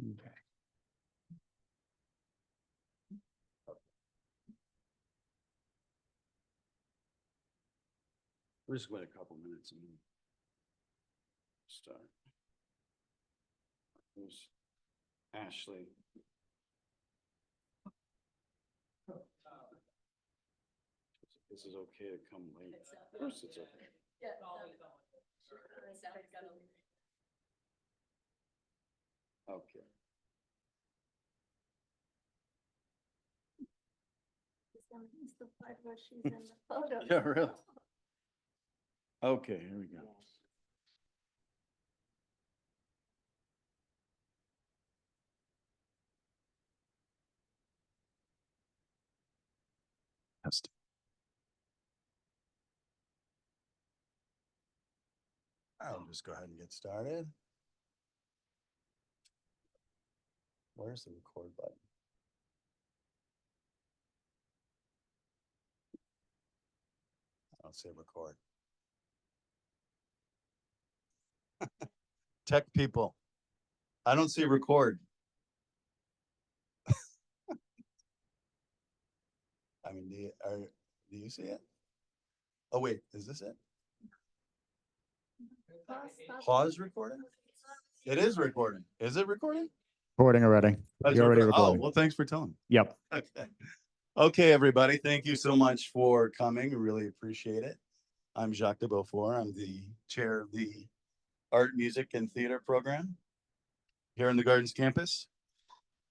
Okay. We'll just wait a couple minutes and then start. There's Ashley. This is okay to come late. Of course it's okay. Okay. The part where she's in the photo. Yeah, really. Okay, here we go. Test. I'll just go ahead and get started. Where's the record button? I don't say record. Tech people. I don't see record. I mean, do you see it? Oh, wait, is this it? Pause recording? It is recording. Is it recording? Recording already. Oh, You're already oh, recording. well, thanks for telling me. Yep. Okay. Okay, everybody. Thank you so much for coming. Really appreciate it. I'm Jacques de Beaufort. I'm the chair of the Art, Music, and Theater program here in the Gardens campus.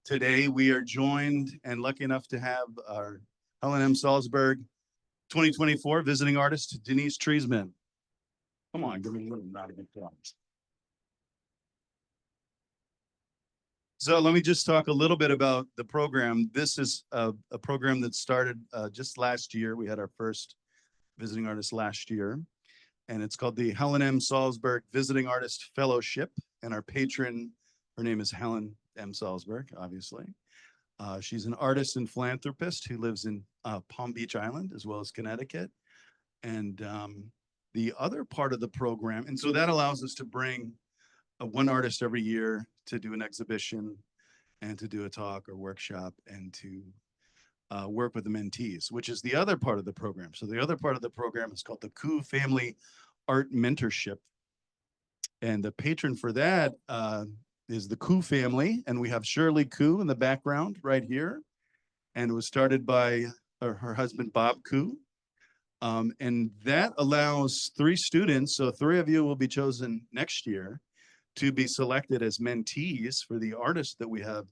Today, we are joined and lucky enough to have our Helen M. Salzberg 2024 visiting artist, Denise Treizman. Come on, give me a little round of applause. So let me just talk a little bit about the program. This is a program that started just last year. We had our first visiting artist last year, and it's called the Helen M. Salzberg Visiting Artist Fellowship. And our patron, her name is Helen M. Salzberg, obviously. She's an artist and philanthropist who lives in Palm Beach Island, as well as Connecticut. And the other part of the program, and so that allows us to bring one artist every year to do an exhibition and to do a talk or workshop and to work with the mentees, which is the other part of the program. So the other part of the program is called the Koo Family Art Mentorship. And the patron for that is the Koo family. And we have Shirley Koo in the background right here. And it was started by her husband, Bob Koo. And that allows 3 students, so 3 of you will be chosen next year to be selected as mentees for the artists that we have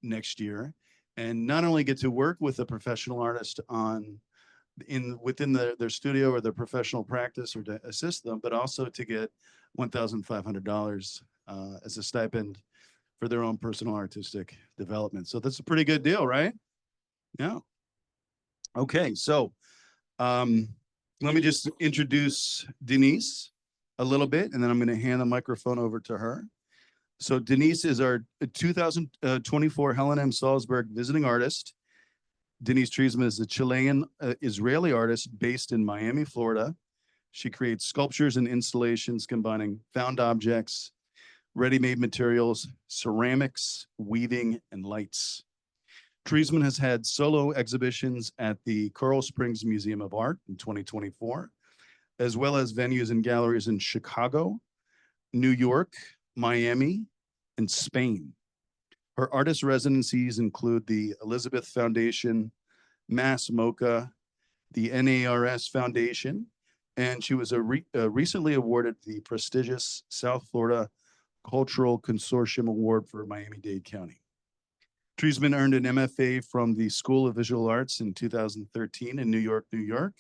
next year, and not only get to work with a professional artist within their studio or their professional practice or to assist them, but also to get $1,500 as a stipend for their own personal artistic development. So that's a pretty good deal, right? Yeah. Okay, so let me just introduce Denise a little bit, and then I'm going to hand the microphone over to her. So Denise is our 2024 Helen M. Salzberg visiting artist. Denise Treizman is a Chilean Israeli artist based in Miami, Florida. She creates sculptures and installations combining found objects, ready-made materials, ceramics, weaving, and lights. Treizman has had solo exhibitions at the Coral Springs Museum of Art in 2024, as well as venues and galleries in Chicago, New York, Miami, and Spain. Her artist residencies include the Elizabeth Foundation, Mass MoCA, the NARS Foundation, and she was recently awarded the prestigious South Florida Cultural Consortium Award for Miami-Dade County. Treizman earned an MFA from the School of Visual Arts in 2013 in New York, New York,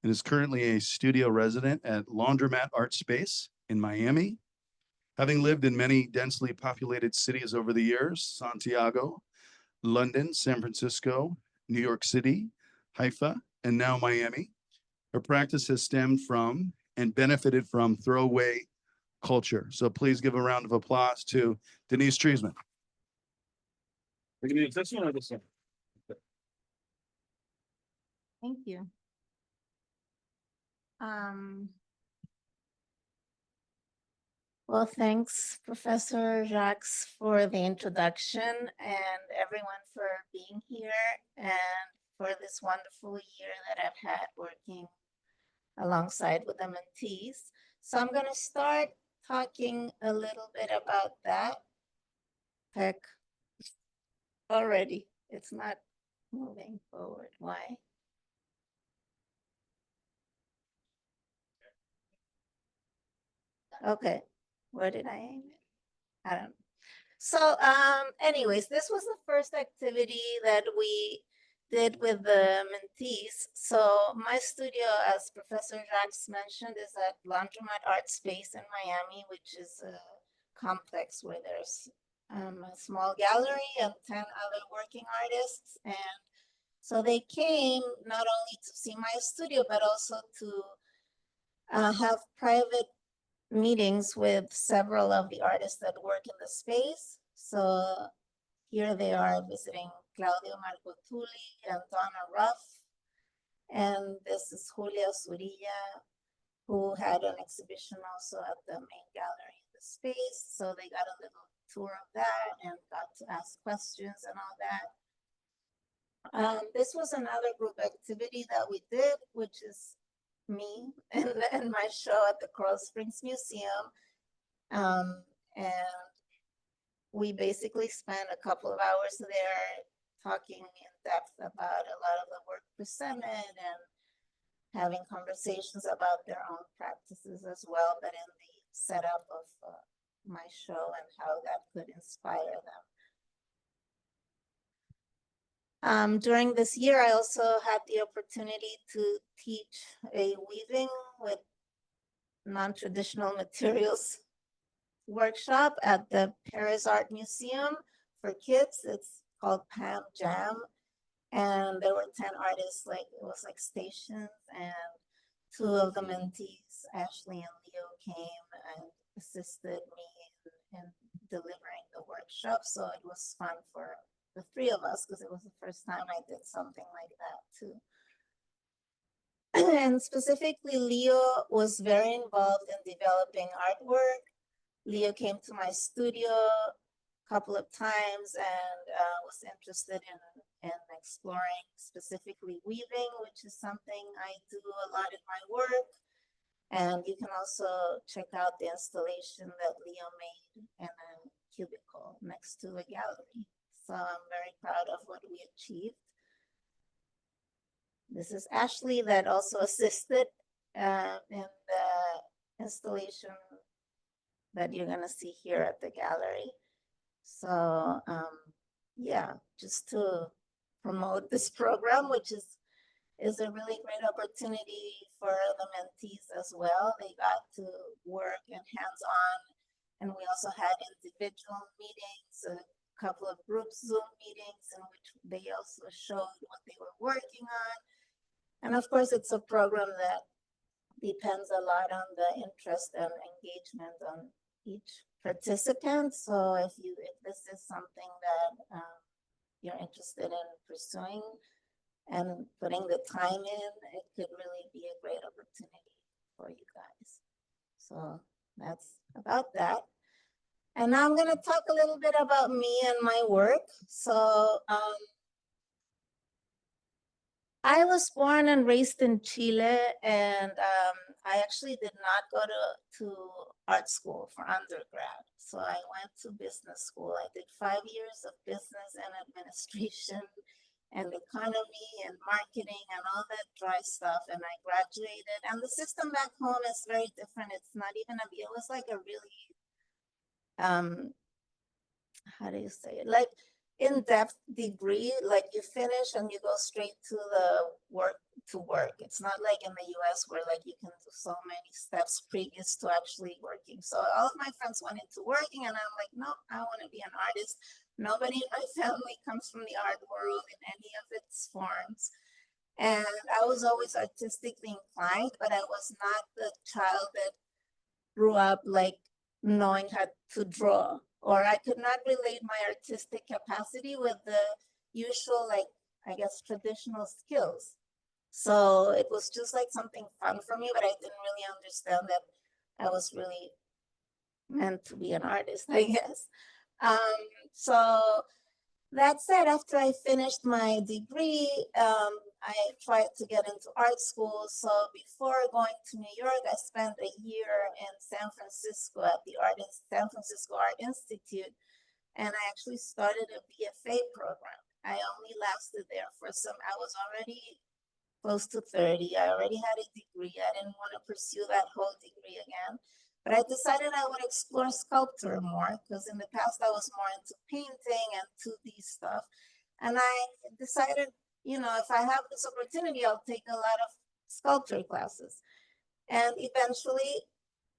and is currently a studio resident at Laundromat Art Space in Miami. Having lived in many densely populated cities over the years, Santiago, London, San Francisco, New York City, Haifa, and now Miami, her practice has stemmed from and benefited from throwaway culture. So please give a round of applause to Denise Treizman. This one or this one? Thank you. Well, thanks, Professor Jacques, for the introduction and everyone for being here and for this wonderful year that I've had working alongside with the mentees. So I'm going to start talking a little bit about that. Heck, already it's not moving forward. Why? Okay, where did I aim it? I don't know. So, anyways, this was the first activity that we did with the mentees. So my studio, as Professor Jacques mentioned, is at Laundromat Art Space in Miami, which is a complex where there's a small gallery and 10 other working artists. And so they came not only to see my studio, but also to have private meetings with several of the artists that work in the space. So here they are visiting Claudio Marcotuli and Donna Ruff. And this is Julia Zurilla, who had an exhibition also at the main gallery in the space. So they got a little tour of that and got to ask questions and all that. This was another group activity that we did, which is me and my show at the Coral Springs Museum. And we basically spent a couple of hours there talking in depth about a lot of the work presented and having conversations about their own practices as well, but in the setup of my show and how that could inspire them. During this year, I also had the opportunity to teach a weaving with non-traditional materials workshop at the Paris Art Museum for kids. It's called Pam Jam. And there were 10 artists, like it was like stations, and two of the mentees, Ashley and Leo, came and assisted me in delivering the workshop. So it was fun for the three of us because it was the first time I did something like that too. And specifically, Leo was very involved in developing artwork. Leo came to my studio a couple of times and was interested in exploring specifically weaving, which is something I do a lot in my work. And you can also check out the installation that Leo made in a cubicle next to a gallery. So I'm very proud of what we achieved. This is Ashley that also assisted in the installation that you're going to see here at the gallery. So yeah, just to promote this program, which is a really great opportunity for the mentees as well. They got to work and hands-on, and we also had individual meetings, a couple of group Zoom meetings in which they also showed what they were working on. And of course, it's a program that depends a lot on the interest and engagement on each participant. So if this is something that you're interested in pursuing and putting the time in, it could really be a great opportunity for you guys. So that's about that. And now I'm going to talk a little bit about me and my work. So I was born and raised in Chile, and I actually did not go to art school for undergrad. So I went to business school. I did 5 years of business and administration and economy and marketing and all that dry stuff. And I graduated. And the system back home is very different. It's not even it was like a really, how do you say it? Like in-depth degree, like you finish and you go straight to the work. It's not like in the US where like you can do so many steps previous to actually working. So all of my friends went into working and I'm like, no, I want to be an artist. Nobody in my family comes from the art world in any of its forms. And I was always artistically inclined, but I was not the child that grew up like knowing how to draw, or I could not relate my artistic capacity with the usual, like, I guess, traditional skills. So it was just like something fun for me, but I didn't really understand that I was really meant to be an artist, I guess. So that said, after I finished my degree, I tried to get into art school. So before going to New York, I spent a year in San Francisco at the San Francisco Art Institute, and I actually started a BFA program. I only lasted there for I was already close to 30. I already had a degree. I didn't want to pursue that whole degree again. But I decided I would explore sculpture more because in the past I was more into painting and 2D stuff. And I decided, if I have this opportunity, I'll take a lot of sculpture classes. And eventually,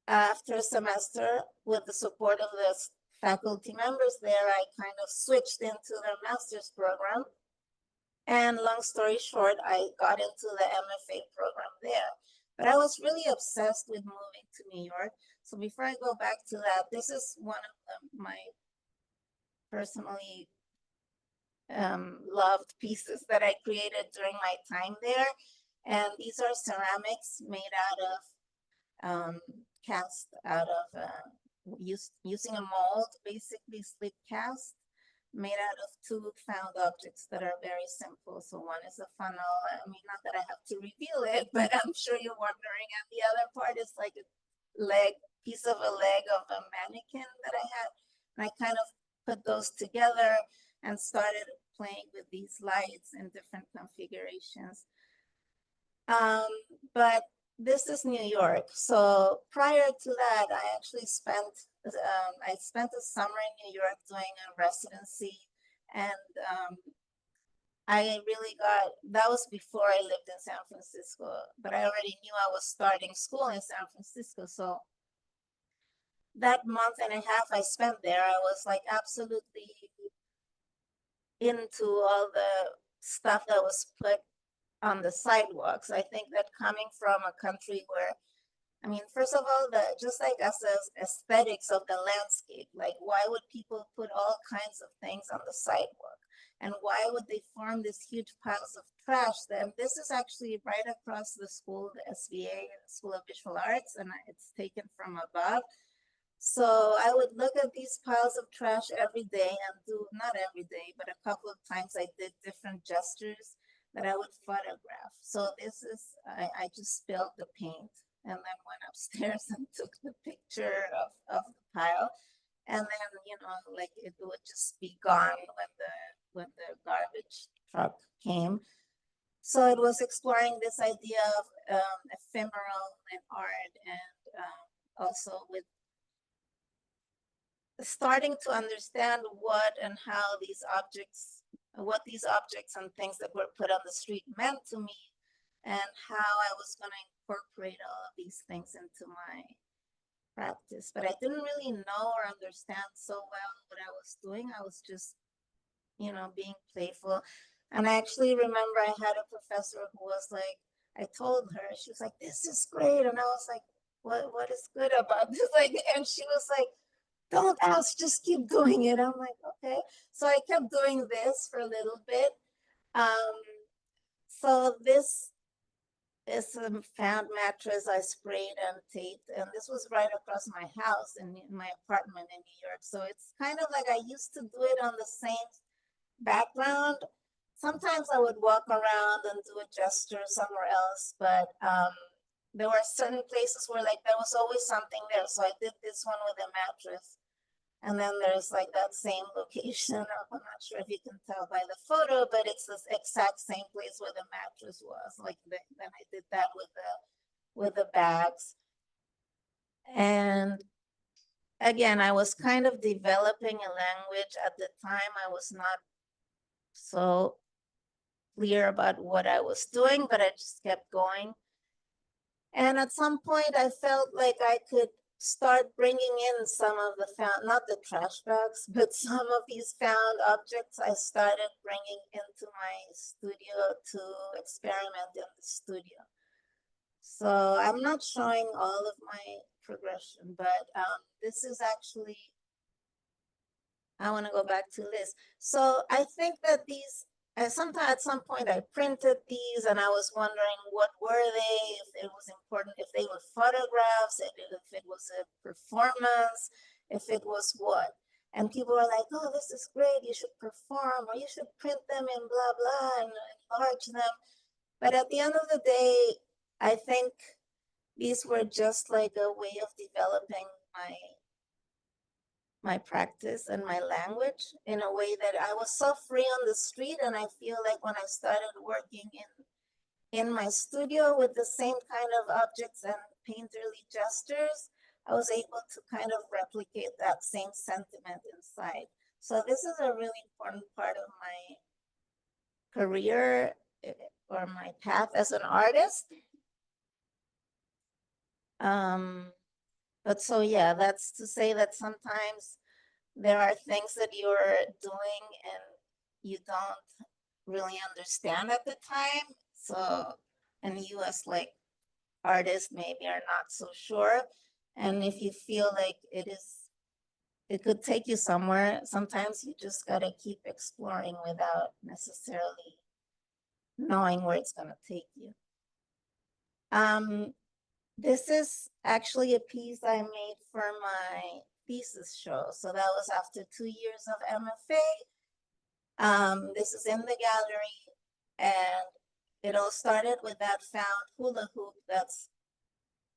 after a semester, with the support of the faculty members there, I kind of switched into their master's program. And long story short, I got into the MFA program there. But I was really obsessed with moving to New York. So before I go back to that, this is one of my personally loved pieces that I created during my time there. And these are ceramics made out of cast out of using a mold, basically slip cast, made out of two found objects that are very simple. So one is a funnel. I mean, not that I have to reveal it, but I'm sure you're wondering. And the other part is like a piece of a leg of a mannequin that I had. And I kind of put those together and started playing with these lights in different configurations. But this is New York. So prior to that, I actually spent a summer in New York doing a residency, and I really that was before I lived in San Francisco, but I already knew I was starting school in San Francisco. So that month and a half I spent there, I was like absolutely into all the stuff that was put on the sidewalks. I think that coming from a country where, I mean, first of all, just like as aesthetics of the landscape, like why would people put all kinds of things on the sidewalk? And why would they form these huge piles of trash? Then this is actually right across the school, the SVA, the School of Visual Arts, and it's taken from above. So I would look at these piles of trash every day and not every day, but a couple of times I did different gestures that I would photograph. So this is, I just spilled the paint and then went upstairs and took the picture of the pile. And then, like it would just be gone when the garbage truck came. So it was exploring this idea of ephemeral in art, and also with starting to understand what these objects and things that were put on the street meant to me, and how I was going to incorporate all of these things into my practice. But I didn't really know or understand so well what I was doing. I was just, being playful. And I actually remember I had a professor who was like, I told her, she was like, this is great. And I was like, what is good about this? Like, and she was like, don't ask, just keep doing it. I'm like, okay. So I kept doing this for a little bit. So this is a found mattress I sprayed and taped, and this was right across my house in my apartment in New York. So it's kind of like I used to do it on the same background. Sometimes I would walk around and do a gesture somewhere else, but there were certain places where like there was always something there. So I did this one with a mattress. And then there's like that same location. I'm not sure if you can tell by the photo, but it's this exact same place where the mattress was. Like then I did that with the bags. And again, I was kind of developing a language at the time. I was not so clear about what I was doing, but I just kept going. And at some point, I felt like I could start bringing in some of the found, not the trash bags, but some of these found objects I started bringing into my studio to experiment in the studio. So I'm not showing all of my progression, but this is actually, I want to go back to this. So I think that these sometimes at some point I printed these and I was wondering what were they, if it was important, if they were photographs, if it was a performance, if it was what. And people were like, oh, this is great, you should perform, or you should print them in blah, blah, and enlarge them. But at the end of the day, I think these were just like a way of developing my practice and my language in a way that I was so free on the street. And I feel like when I started working in my studio with the same kind of objects and painterly gestures, I was able to kind of replicate that same sentiment inside. So this is a really important part of my career or my path as an artist. But so yeah, that's to say that sometimes there are things that you're doing and you don't really understand at the time. So, and you as like artists maybe are not so sure. And if you feel like it could take you somewhere, sometimes you just gotta keep exploring without necessarily knowing where it's gonna take you. This is actually a piece I made for my thesis show. So that was after 2 years of MFA. This is in the gallery, and it all started with that found hula hoop that's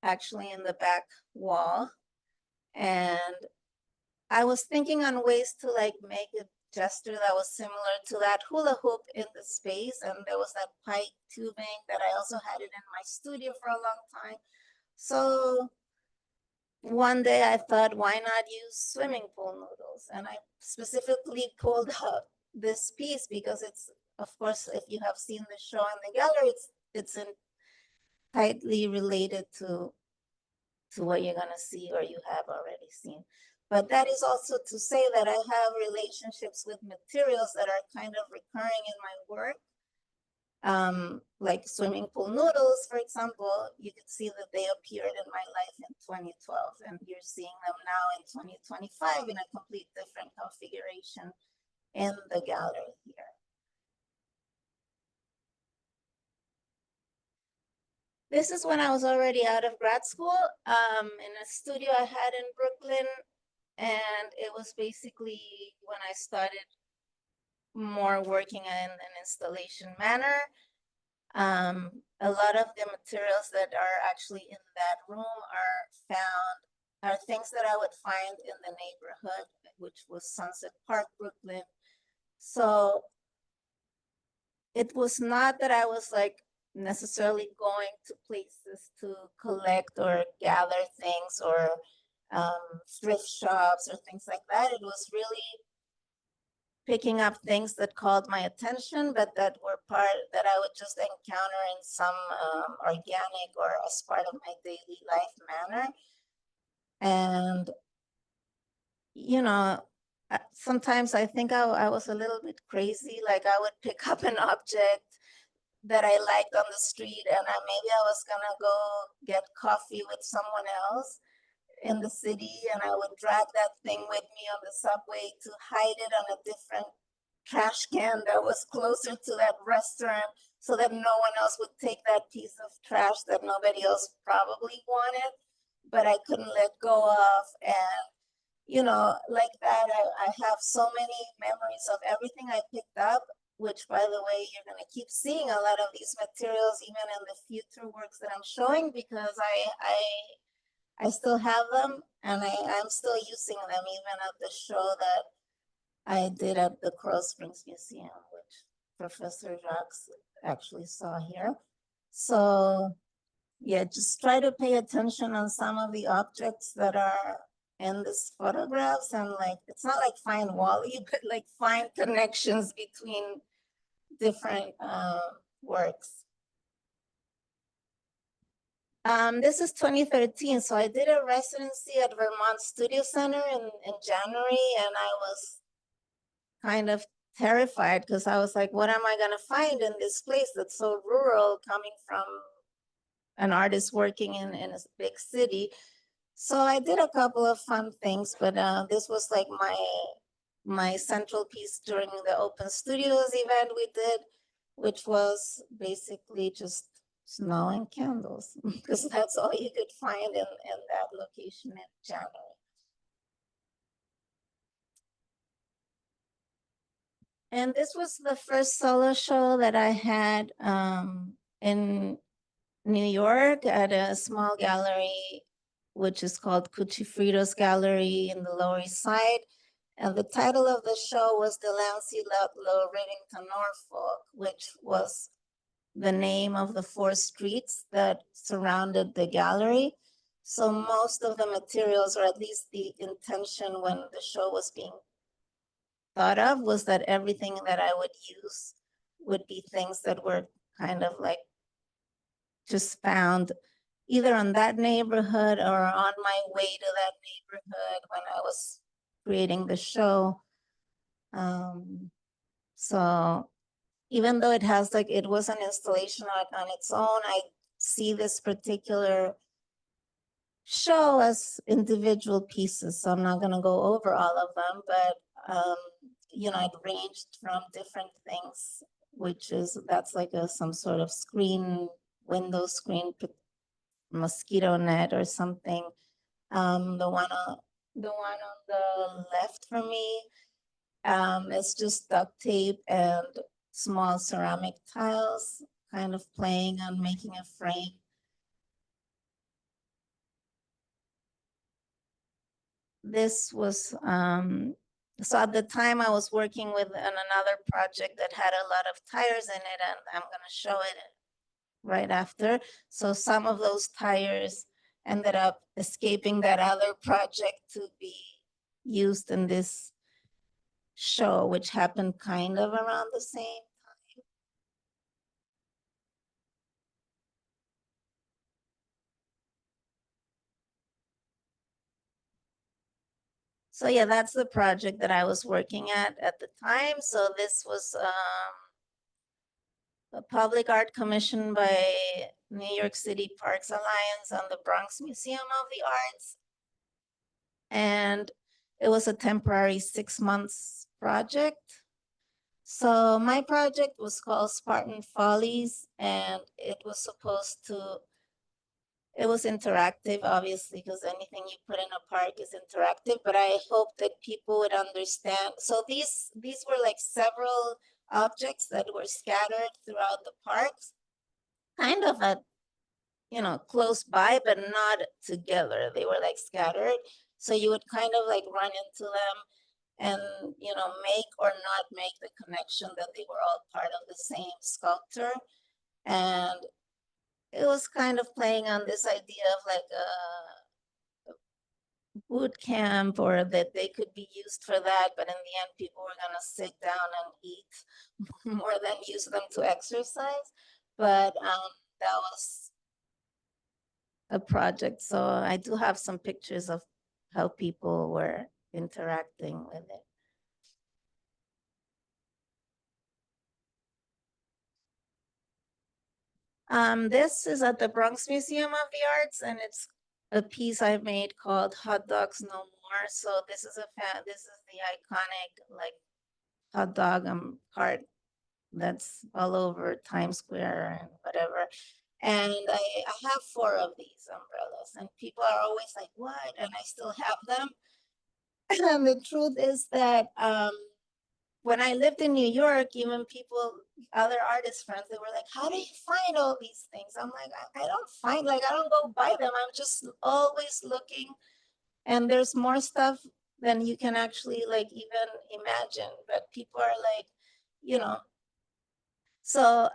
actually in the back wall. And I was thinking on ways to like make a gesture that was similar to that hula hoop in the space. And there was that pipe tubing that I also had it in my studio for a long time. So one day I thought, why not use swimming pool noodles? And I specifically pulled out this piece because it's, of course, if you have seen the show in the gallery, it's tightly related to what you're gonna see or you have already seen. But that is also to say that I have relationships with materials that are kind of recurring in my work. Like swimming pool noodles, for example, you can see that they appeared in my life in 2012, and you're seeing them now in 2025 in a complete different configuration in the gallery here. This is when I was already out of grad school, in a studio I had in Brooklyn, and it was basically when I started more working in an installation manner. A lot of the materials that are actually in that room are things that I would find in the neighborhood, which was Sunset Park, Brooklyn. So it was not that I was like necessarily going to places to collect or gather things or thrift shops or things like that. It was really picking up things that called my attention, but that were that I would just encounter in some organic or as part of my daily life manner. And, you know, sometimes I think I was a little bit crazy. Like I would pick up an object that I liked on the street, and maybe I was gonna go get coffee with someone else in the city, and I would drag that thing with me on the subway to hide it on a different trash can that was closer to that restaurant so that no one else would take that piece of trash that nobody else probably wanted, but I couldn't let go of. And, you know, like that, I have so many memories of everything I picked up, which, by the way, you're going to keep seeing a lot of these materials even in the future works that I'm showing, because I still have them, and I'm still using them even at the show that I did at the Coral Springs Museum, which Professor Jacques actually saw here. So yeah, just try to pay attention on some of the objects that are in these photographs, and like, it's not like find Wally, but like find connections between different works. This is 2013, so I did a residency at Vermont Studio Center in January, and I was kind of terrified because I was like, what am I gonna find in this place that's so rural, coming from an artist working in a big city? So I did a couple of fun things, but this was like my central piece during the Open Studios event we did, which was basically just snow and candles, because that's all you could find in that location in January. And this was the first solo show that I had in New York at a small gallery, which is called Cuchifritos Gallery in the Lower East Side. And the title of the show was Delancey Ludlow Rivington Norfolk, which was the name of the 4 streets that surrounded the gallery. So most of the materials, or at least the intention when the show was being thought of, was that everything that I would use would be things that were kind of like just found either on that neighborhood or on my way to that neighborhood when I was creating the show. So even though it has like, it was an installation on its own, I see this particular show as individual pieces. So I'm not gonna go over all of them, but you know, it ranged from different things, which is, that's like some sort of screen, window screen, mosquito net or something. The one on the left for me is just duct tape and small ceramic tiles, kind of playing on making a frame. This was, so at the time I was working with another project that had a lot of tires in it, and I'm gonna show it right after. So some of those tires ended up escaping that other project to be used in this show, which happened kind of around the same time. So yeah, that's the project that I was working at the time. So this was a public art commission by New York City Parks Alliance on the Bronx Museum of the Arts. And it was a temporary 6 months project. So my project was called Spartan Follies, and it was supposed to, it was interactive, obviously, because anything you put in a park is interactive, but I hope that people would understand. So these were like several objects that were scattered throughout the parks, kind of at, you know, close by, but not together. They were like scattered. So you would kind of like run into them and, you know, make or not make the connection that they were all part of the same sculpture. And it was kind of playing on this idea of like a boot camp, or that they could be used for that, but in the end people were going to sit down and eat more than use them to exercise. But that was a project. So I do have some pictures of how people were interacting with it. This is at the Bronx Museum of the Arts, and it's a piece I made called Hot Dogs No More. So this is this is the iconic like hot dog cart that's all over Times Square and whatever. And I have 4 of these umbrellas, and people are always like, what? And I still have them. And the truth is that when I lived in New York, even people, other artist friends, they were like, how do you find all these things? I'm like, I don't find, like, I don't go buy them. I'm just always looking. And there's more stuff than you can actually like even imagine. But people are like, you know, so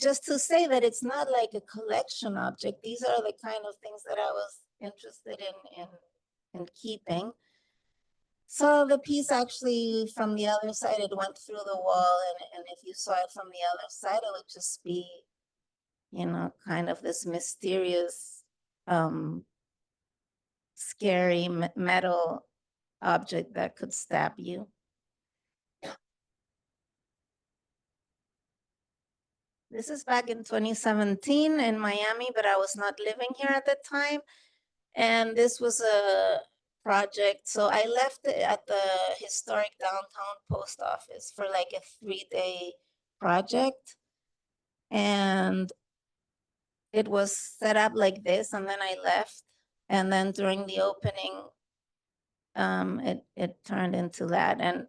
just to say that it's not like a collection object. These are the kind of things that I was interested in keeping. So the piece actually from the other side, it went through the wall, and if you saw it from the other side, it would just be, you know, kind of this mysterious, scary metal object that could stab you. This is back in 2017 in Miami, but I was not living here at the time. And this was a project. So I left it at the historic downtown post office for like a 3-day project. And it was set up like this, and then I left. And then during the opening, it turned into that. And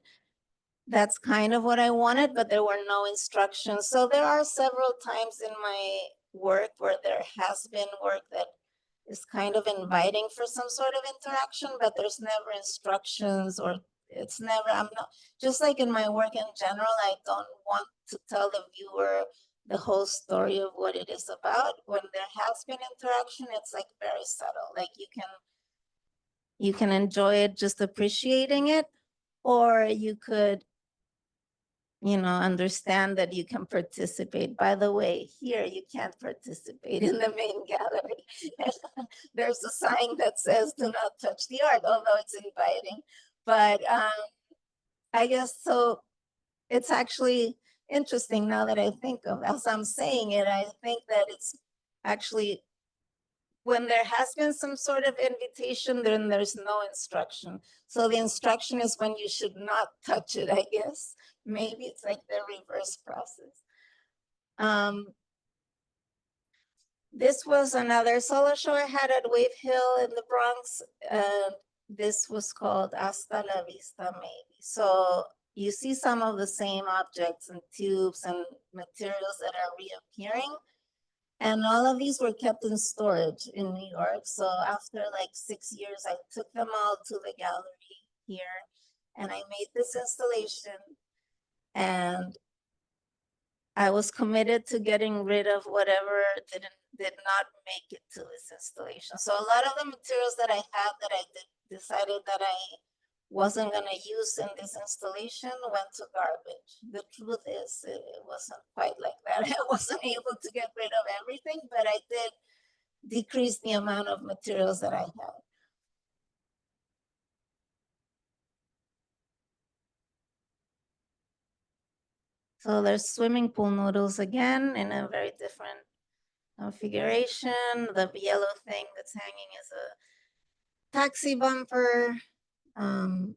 that's kind of what I wanted, but there were no instructions. So there are several times in my work where there has been work that is kind of inviting for some sort of interaction, but there's never instructions, or it's never, I'm not, just like in my work in general, I don't want to tell the viewer the whole story of what it is about. When there has been interaction, it's like very subtle. Like you can enjoy it just appreciating it, or you could, you know, understand that you can participate. By the way, here you can't participate in the main gallery. There's a sign that says do not touch the art, although it's inviting. But I guess so. It's actually interesting now that I think of, as I'm saying it, I think that it's actually, when there has been some sort of invitation, then there's no instruction. So the instruction is when you should not touch it, I guess. Maybe it's like the reverse process. This was another solo show I had at Wave Hill in the Bronx. This was called Hasta la Vista, maybe. So you see some of the same objects and tubes and materials that are reappearing. And all of these were kept in storage in New York. So after like 6 years, I took them all to the gallery here, and I made this installation. And I was committed to getting rid of whatever did not make it to this installation. So a lot of the materials that I had that I decided that I wasn't going to use in this installation went to garbage. The truth is, it wasn't quite like that. I wasn't able to get rid of everything, but I did decrease the amount of materials that I had. So there's swimming pool noodles again in a very different configuration. The yellow thing that's hanging is a taxi bumper. I'm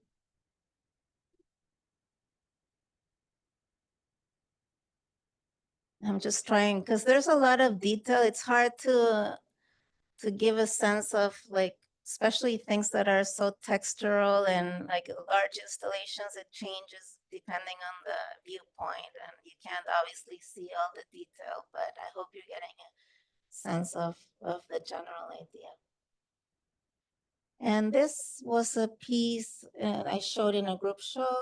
just trying, because there's a lot of detail. It's hard to give a sense of, like, especially things that are so textural, and like large installations, it changes depending on the viewpoint, and you can't obviously see all the detail, but I hope you're getting a sense of the general idea. And this was a piece I showed in a group show.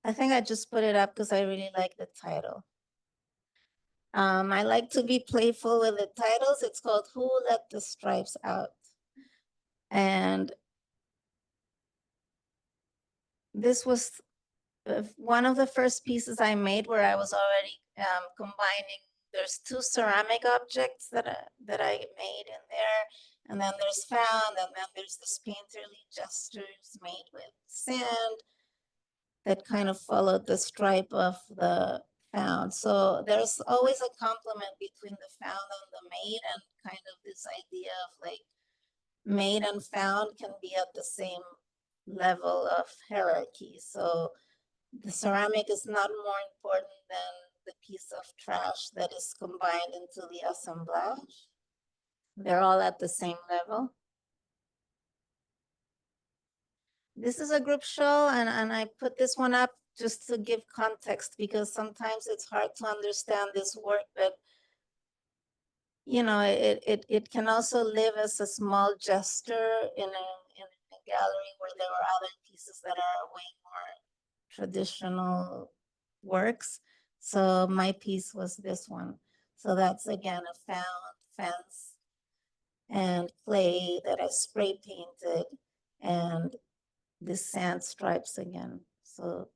I think I just put it up because I really like the title. I like to be playful with the titles. It's called Who Let the Stripes Out? And this was one of the first pieces I made where I was already combining. There's 2 ceramic objects that I made in there. And then there's found, and then there's this painterly gestures made with sand that kind of followed the stripe of the found. So there's always a complement between the found and the made, and kind of this idea of like made and found can be at the same level of hierarchy. So the ceramic is not more important than the piece of trash that is combined into the assemblage. They're all at the same level. This is a group show, and I put this one up just to give context, because sometimes it's hard to understand this work, but you know, it can also live as a small gesture in a gallery where there are other pieces that are way more traditional works. So my piece was this one. So that's again a found fence and clay that I spray painted, and the sand stripes again. So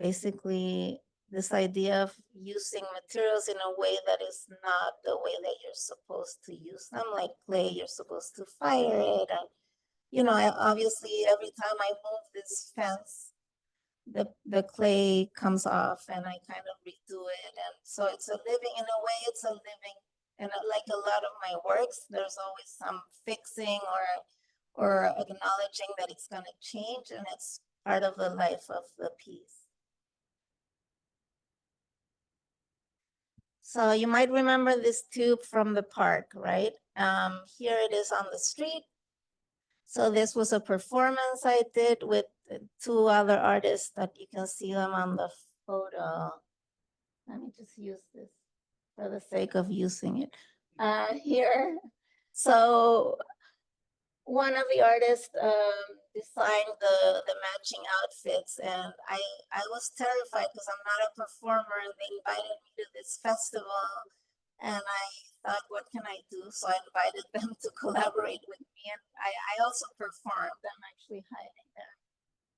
basically this idea of using materials in a way that is not the way that you're supposed to use them. Like clay, you're supposed to fire it, and you know, obviously every time I move this fence, the clay comes off, and I kind of redo it. And so it's a living, in a way it's a living, and like a lot of my works, there's always some fixing or acknowledging that it's going to change and it's part of the life of the piece. So you might remember this tube from the park, right? Here it is on the street. So this was a performance I did with two other artists that you can see them on the photo. Let me just use this for the sake of using it. Here, so one of the artists designed the matching outfits, and I was terrified because I'm not a performer, and they invited me to this festival, and I thought, what can I do? So I invited them to collaborate with me, and I also performed. I'm actually hiding there.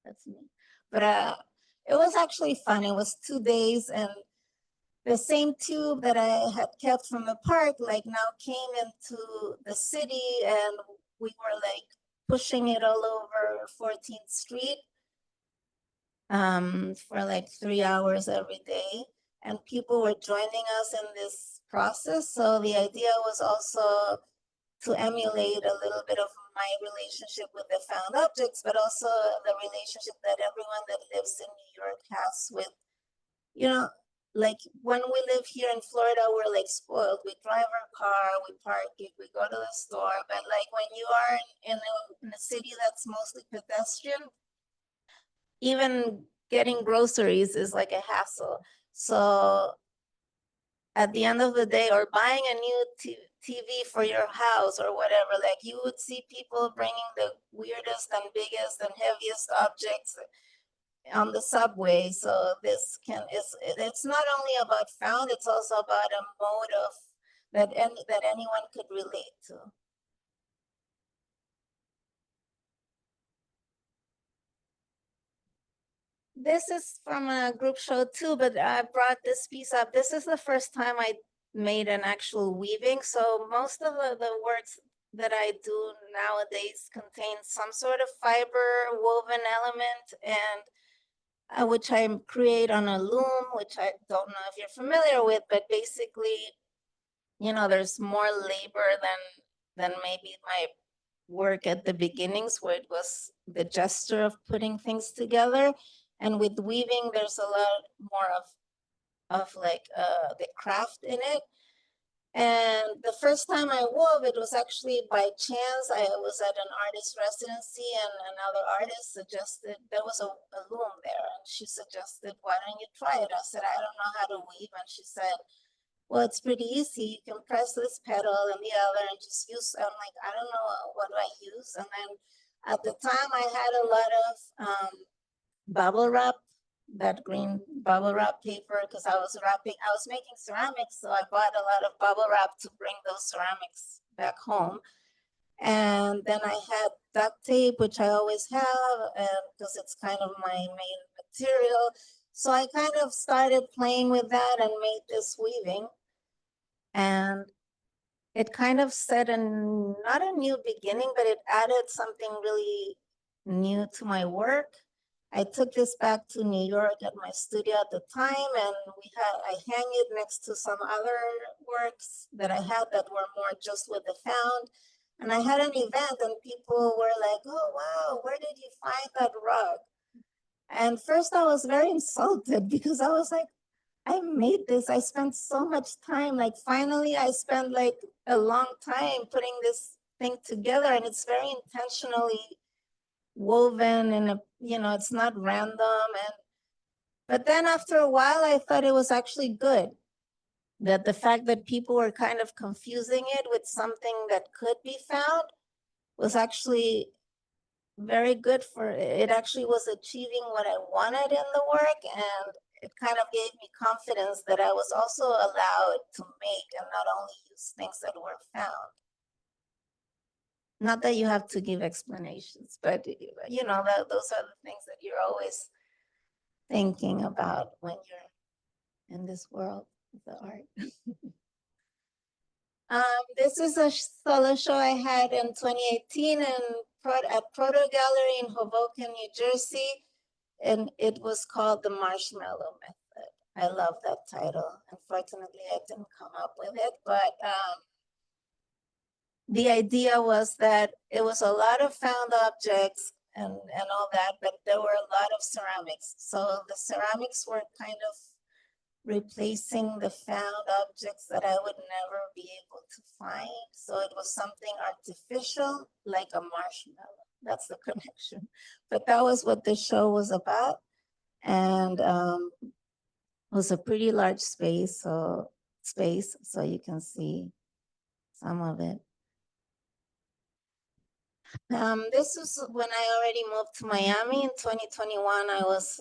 That's me. But it was actually fun. It was 2 days, and the same tube that I had kept from the park, like now came into the city, and we were like pushing it all over 14th Street for like 3 hours every day. And people were joining us in this process. So the idea was also to emulate a little bit of my relationship with the found objects, but also the relationship that everyone that lives in New York has with, you know, like when we live here in Florida, we're like spoiled. We drive our car, we park it, we go to the store. But like when you are in a city that's mostly pedestrian, even getting groceries is like a hassle. So at the end of the day, or buying a new TV for your house or whatever, like you would see people bringing the weirdest and biggest and heaviest objects on the subway. So this it's not only about found, it's also about a mode of that anyone could relate to. This is from a group show too, but I brought this piece up. This is the first time I made an actual weaving. So most of the works that I do nowadays contain some sort of fiber woven element, and which I create on a loom, which I don't know if you're familiar with, but basically, you know, there's more labor than maybe my work at the beginnings, where it was the gesture of putting things together. And with weaving, there's a lot more of like the craft in it. And the first time I wove, it was actually by chance. I was at an artist residency, and another artist suggested, there was a loom there, and she suggested, why don't you try it? I said, I don't know how to weave. And she said, well, it's pretty easy. You can press this pedal and the other and just use. I'm like, I don't know, what do I use? And then at the time I had a lot of bubble wrap, that green bubble wrap paper, because I was making ceramics. So I bought a lot of bubble wrap to bring those ceramics back home. And then I had duct tape, which I always have, because it's kind of my main material. So I kind of started playing with that and made this weaving. And it kind of set not a new beginning, but it added something really new to my work. I took this back to New York at my studio at the time, and I hang it next to some other works that I had that were more just with the found. And I had an event, and people were like, oh, wow, where did you find that rug? And first I was very insulted, because I was like, I made this. I spent so much time. Like finally, I spent like a long time putting this thing together, and it's very intentionally woven, and you know, it's not random. But then after a while, I thought it was actually good, that the fact that people were kind of confusing it with something that could be found was actually very good for it. Actually was achieving what I wanted in the work, and it kind of gave me confidence that I was also allowed to make and not only use things that were found. Not that you have to give explanations, but you know, those are the things that you're always thinking about when you're in this world of the art. This is a solo show I had in 2018 at Proto Gallery in Hoboken, New Jersey, and it was called The Marshmallow Method. I love that title. Unfortunately, I didn't come up with it, but the idea was that it was a lot of found objects and all that, but there were a lot of ceramics. So the ceramics were kind of replacing the found objects that I would never be able to find. So it was something artificial, like a marshmallow. That's the connection. But that was what the show was about. And it was a pretty large space, so you can see some of it. This was when I already moved to Miami in 2021. I was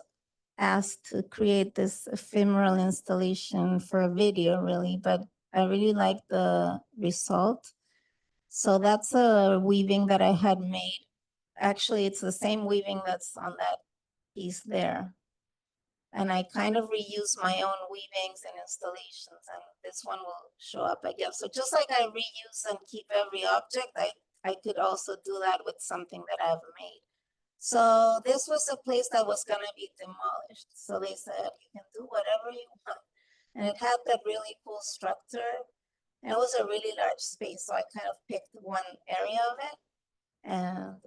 asked to create this ephemeral installation for a video, really, but I really liked the result. So that's a weaving that I had made. Actually, it's the same weaving that's on that piece there. And I kind of reuse my own weavings and installations, and this one will show up, I guess. So just like I reuse and keep every object, I could also do that with something that I've made. So this was a place that was gonna be demolished. So they said, you can do whatever you want. And it had that really cool structure. And it was a really large space, so I kind of picked one area of it. And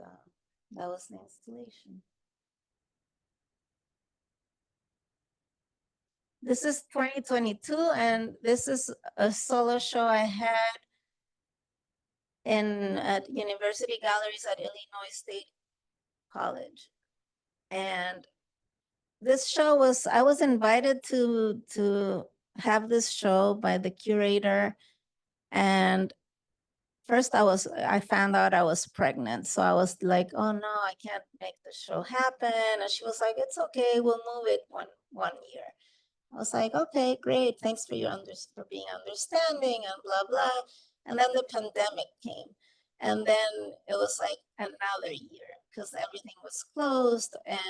that was the installation. This is 2022, and this is a solo show I had at University Galleries at Illinois State College. And this show was, I was invited to have this show by the curator. And first I found out I was pregnant. So I was like, oh no, I can't make the show happen. And she was like, it's okay, we'll move it one year. I was like, okay, great. Thanks for being understanding and blah, blah. And then the pandemic came. And then it was like another year because everything was closed. And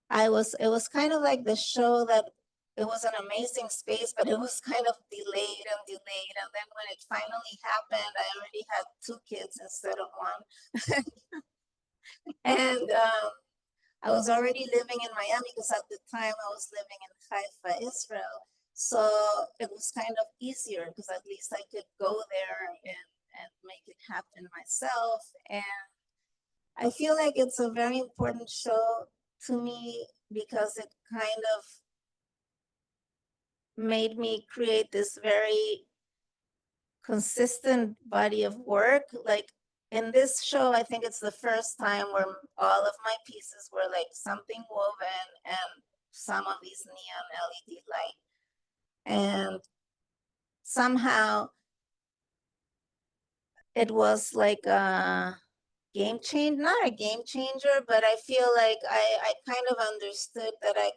it was kind of like the show that it was an amazing space, but it was kind of delayed. And then when it finally happened, I already had 2 kids instead of 1. And I was already living in Miami because at the time I was living in Haifa, Israel. So it was kind of easier because at least I could go there and make it happen myself. And I feel like it's a very important show to me because it kind of made me create this very consistent body of work. Like in this show, I think it's the first time where all of my pieces were like something woven and some of these neon LED light. And somehow it was like a game changer, not a game changer, but I feel like I kind of understood that I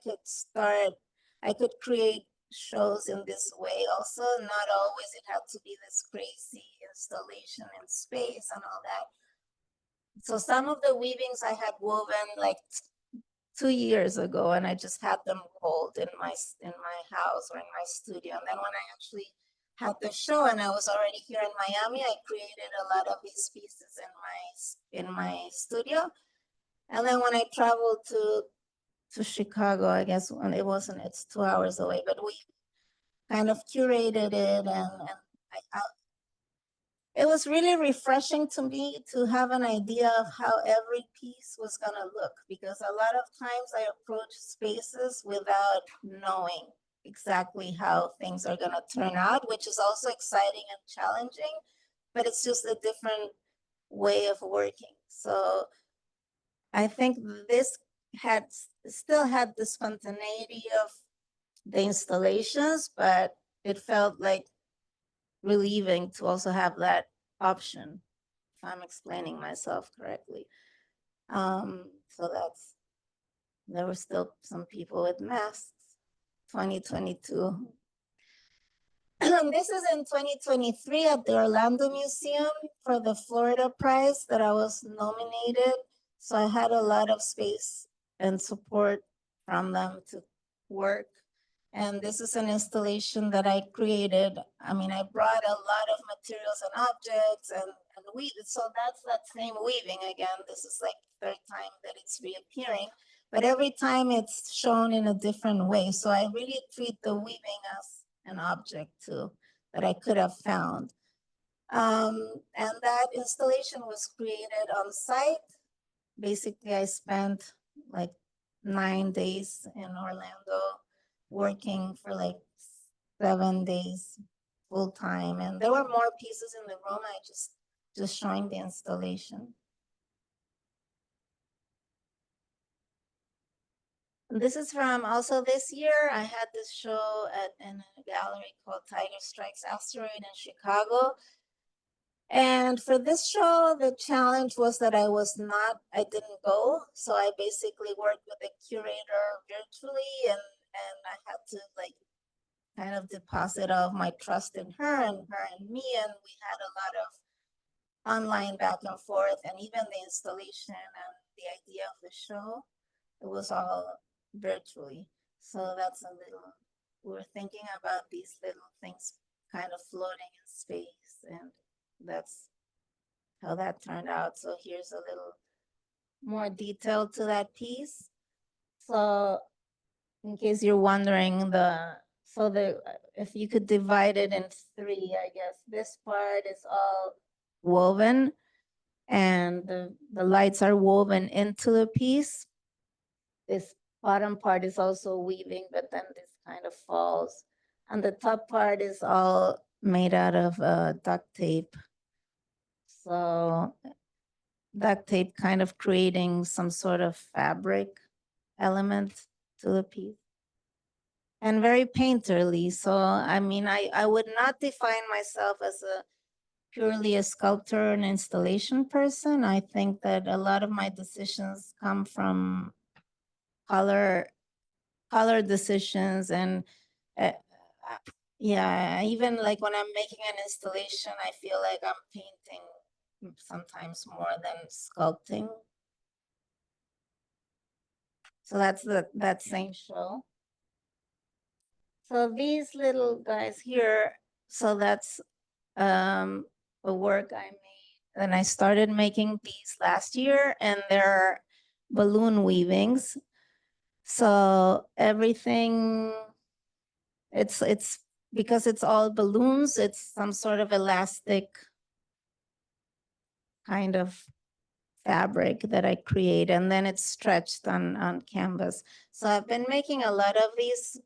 could create shows in this way also. Not always it had to be this crazy installation in space and all that. So some of the weavings I had woven like 2 years ago, and I just had them rolled in my house or in my studio. And then when I actually had the show and I was already here in Miami, I created a lot of these pieces in my studio. And then when I traveled to Chicago, I guess when it's 2 hours away, but we kind of curated it, and it was really refreshing to me to have an idea of how every piece was gonna look, because a lot of times I approach spaces without knowing exactly how things are gonna turn out, which is also exciting and challenging, but it's just a different way of working. So I think this still had the spontaneity of the installations, but it felt like relieving to also have that option, if I'm explaining myself correctly. So there were still some people with masks. 2022. This is in 2023 at the Orlando Museum for the Florida Prize that I was nominated. So I had a lot of space and support from them to work. And this is an installation that I created. I mean, I brought a lot of materials and objects and weave. So that's that same weaving again. This is like the 3rd time that it's reappearing, but every time it's shown in a different way. So I really treat the weaving as an object too that I could have found. And that installation was created on site. Basically, I spent like 9 days in Orlando working for like 7 days full time. And there were more pieces in the room. I just showing the installation. This is from also this year. I had this show in a gallery called Tiger Strikes Asteroid in Chicago. And for this show, the challenge was that I didn't go. So I basically worked with the curator virtually, and I had to like kind of deposit all of my trust in her and me. And we had a lot of online back and forth, and even the installation and the idea of the show, it was all virtually. So that's a little, we're thinking about these little things kind of floating in space, and that's how that turned out. So here's a little more detail to that piece. So in case you're wondering, if you could divide it in three, I guess this part is all woven, and the lights are woven into the piece. This bottom part is also weaving, but then this kind of falls. And the top part is all made out of duct tape. So duct tape kind of creating some sort of fabric element to the piece. And very painterly. So, I mean, I would not define myself as purely a sculptor and installation person. I think that a lot of my decisions come from color decisions, and yeah, even like when I'm making an installation, I feel like I'm painting sometimes more than sculpting. So that's that same show. So these little guys here, so that's a work I made, and I started making these last year, and they're balloon weavings. So everything, it's because it's all balloons, it's some sort of elastic kind of fabric that I create, and then it's stretched on canvas. So I've been making a lot of these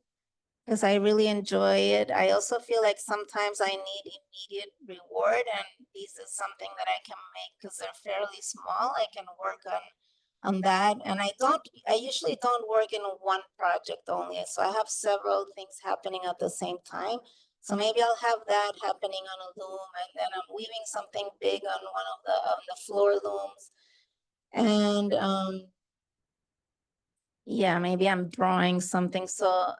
because I really enjoy it. I also feel like sometimes I need immediate reward, and this is something that I can make because they're fairly small. I can work on that, and I usually don't work in one project only. So I have several things happening at the same time. So maybe I'll have that happening on a loom, and then I'm weaving something big on one of the floor looms. And yeah, maybe I'm drawing something. So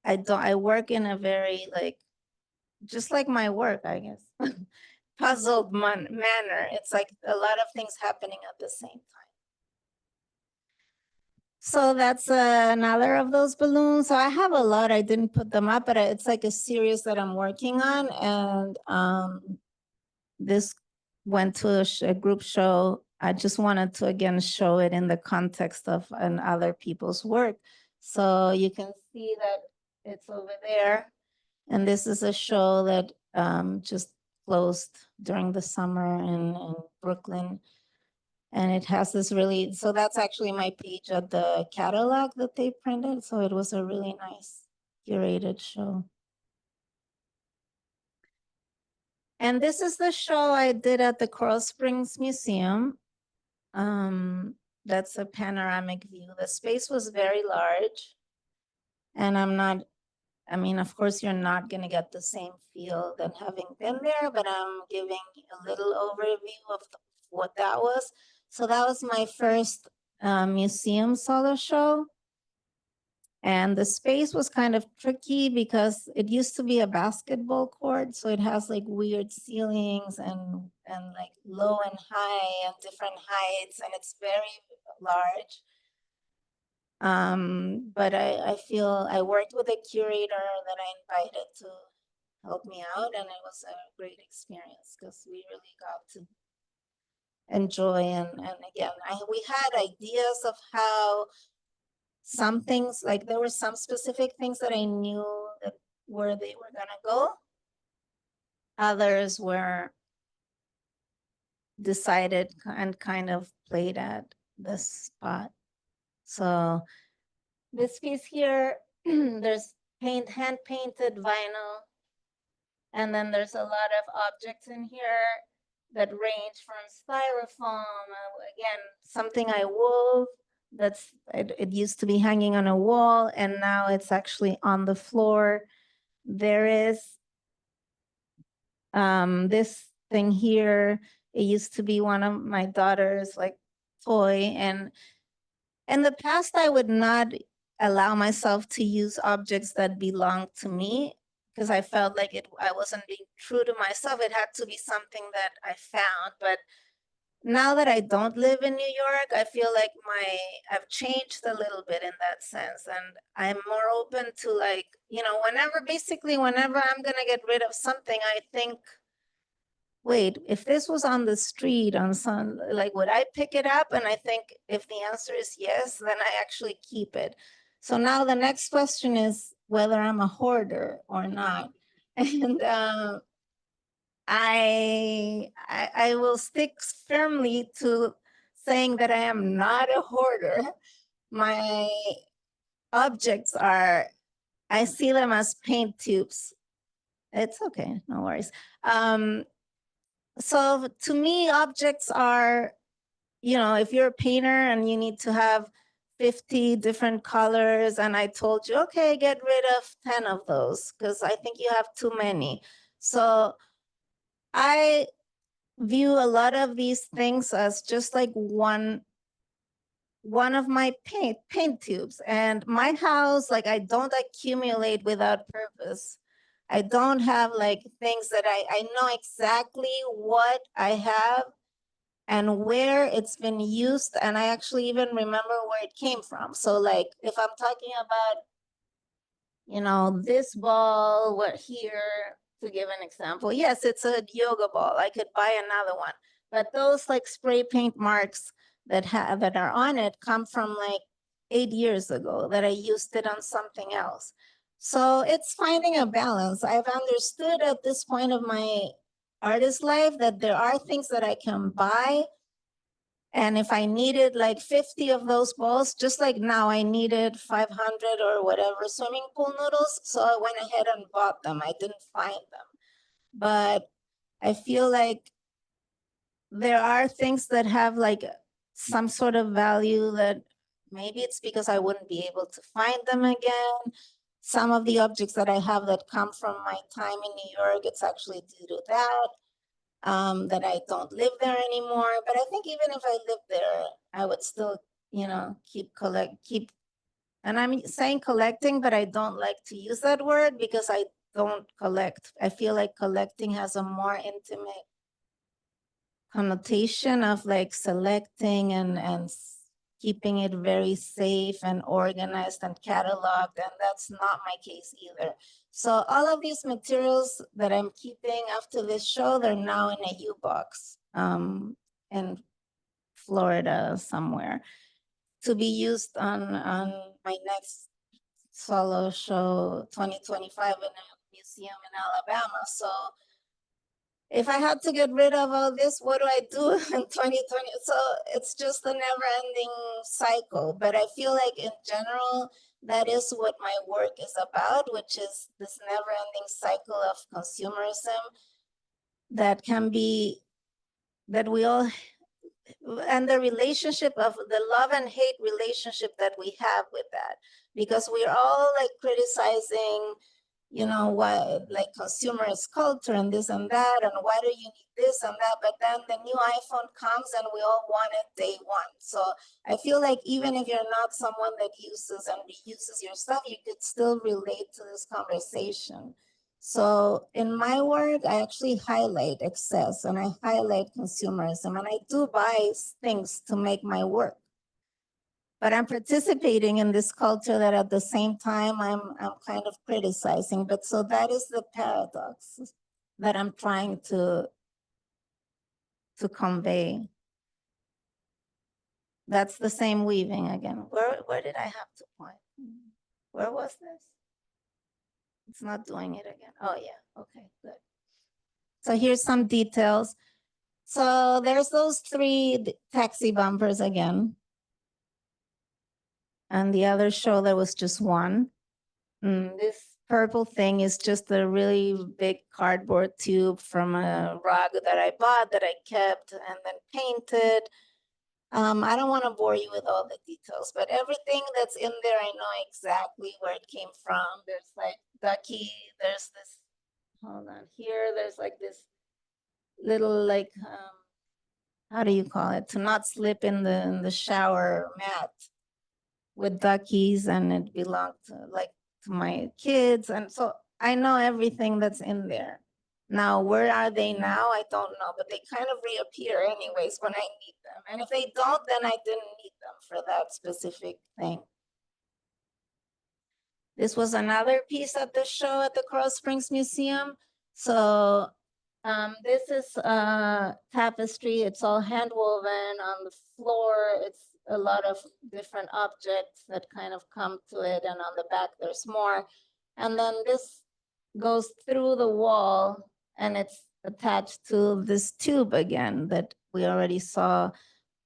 I work in a very like, just like my work, I guess, puzzled manner. It's like a lot of things happening at the same time. So that's another of those balloons. So I have a lot, I didn't put them up, but it's like a series that I'm working on. And this went to a group show. I just wanted to again show it in the context of other people's work. So you can see that it's over there. And this is a show that just closed during the summer in Brooklyn. And it has this really, so that's actually my page at the catalog that they printed. So it was a really nice curated show. And this is the show I did at the Coral Springs Museum. That's a panoramic view. The space was very large. And I mean, of course, you're not going to get the same feel than having been there, but I'm giving a little overview of what that was. So that was my first museum solo show. And the space was kind of tricky because it used to be a basketball court. So it has like weird ceilings and like low and high and different heights, and it's very large. But I feel I worked with a curator that I invited to help me out, and it was a great experience because we really got to enjoy. And again, we had ideas of how some things, like there were some specific things that I knew that where they were gonna go. others were decided and kind of played at this spot. So this piece here, there's hand painted vinyl. And then there's a lot of objects in here that range from styrofoam, again, something I wove it used to be hanging on a wall and now it's actually on the floor. There is this thing here. It used to be one of my daughter's like toy, and in the past I would not allow myself to use objects that belong to me because I felt like I wasn't being true to myself. It had to be something that I found. But now that I don't live in New York, I feel like I've changed a little bit in that sense. And I'm more open to like, whenever I'm gonna get rid of something, I think, wait, if this was on the street on some, like, would I pick it up? And I think if the answer is yes, then I actually keep it. So now the next question is whether I'm a hoarder or not. And I will stick firmly to saying that I am not a hoarder. My objects I see them as paint tubes. It's okay, no worries. So to me, objects are, if you're a painter and you need to have 50 different colors, and I told you, okay, get rid of 10 of those because I think you have too many. So I view a lot of these things as just like one of my paint tubes. And my house, like, I don't accumulate without purpose. I don't have like things that I know exactly what I have and where it's been used. And I actually even remember where it came from. So like if I'm talking about, this ball, what here, to give an example, yes, it's a yoga ball. I could buy another one. But those like spray paint marks that are on it come from like 8 years ago that I used it on something else. So it's finding a balance. I've understood at this point of my artist life that there are things that I can buy. And if I needed like 50 of those balls, just like now I needed 500 or whatever swimming pool noodles. So I went ahead and bought them. I didn't find them. But I feel like there are things that have like some sort of value that maybe it's because I wouldn't be able to find them again. Some of the objects that I have that come from my time in New York, it's actually due to that I don't live there anymore. But I think even if I lived there, I would still, keep, and I'm saying collecting, but I don't like to use that word because I don't collect. I feel like collecting has a more intimate connotation of like selecting and keeping it very safe and organized and cataloged, and that's not my case either. So all of these materials that I'm keeping after this show, they're now in a U-box in Florida somewhere to be used on my next solo show 2025 in a museum in Alabama. So if I had to get rid of all this, what do I do in 2020? So it's just a never-ending cycle. But I feel like in general, that is what my work is about, which is this never-ending cycle of consumerism that can be, that we all, and the relationship of the love and hate relationship that we have with that. Because we're all like criticizing, what, like consumerist culture and this and that, and why do you need this and that? But then the new iPhone comes and we all want it day one. So I feel like even if you're not someone that uses and reuses your stuff, you could still relate to this conversation. So in my work, I actually highlight excess and I highlight consumerism, and I do buy things to make my work. But I'm participating in this culture that at the same time I'm kind of criticizing. But so that is the paradox that I'm trying to convey. That's the same weaving again. Where did I have to point? Where was this? It's not doing it again. Oh yeah, okay, good. So here's some details. So there's those three taxi bumpers again. And the other show there was just one. This purple thing is just a really big cardboard tube from a rug that I bought that I kept and then painted. I don't want to bore you with all the details, but everything that's in there, I know exactly where it came from. There's like Ducky, there's this, hold on, here, there's like this little like, how do you call it? To not slip in the shower mat with duckies, and it belonged to like to my kids. And so I know everything that's in there. Now, where are they now? I don't know, but they kind of reappear anyways when I need them. And if they don't, then I didn't need them for that specific thing. This was another piece at the show at the Coral Springs Museum. So this is tapestry. It's all hand woven on the floor. It's a lot of different objects that kind of come to it. And on the back, there's more. And then this goes through the wall and it's attached to this tube again that we already saw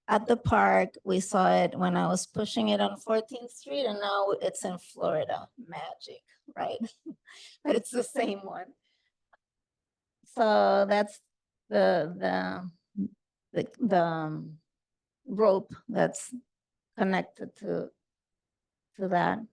at the park. We saw it when I was pushing it on 14th Street, and now it's in Florida. Magic, right? But it's the same one. So that's the rope that's connected to that.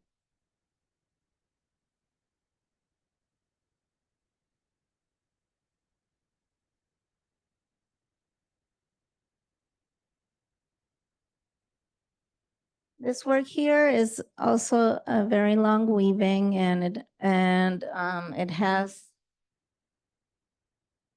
This work here is also a very long weaving, and it has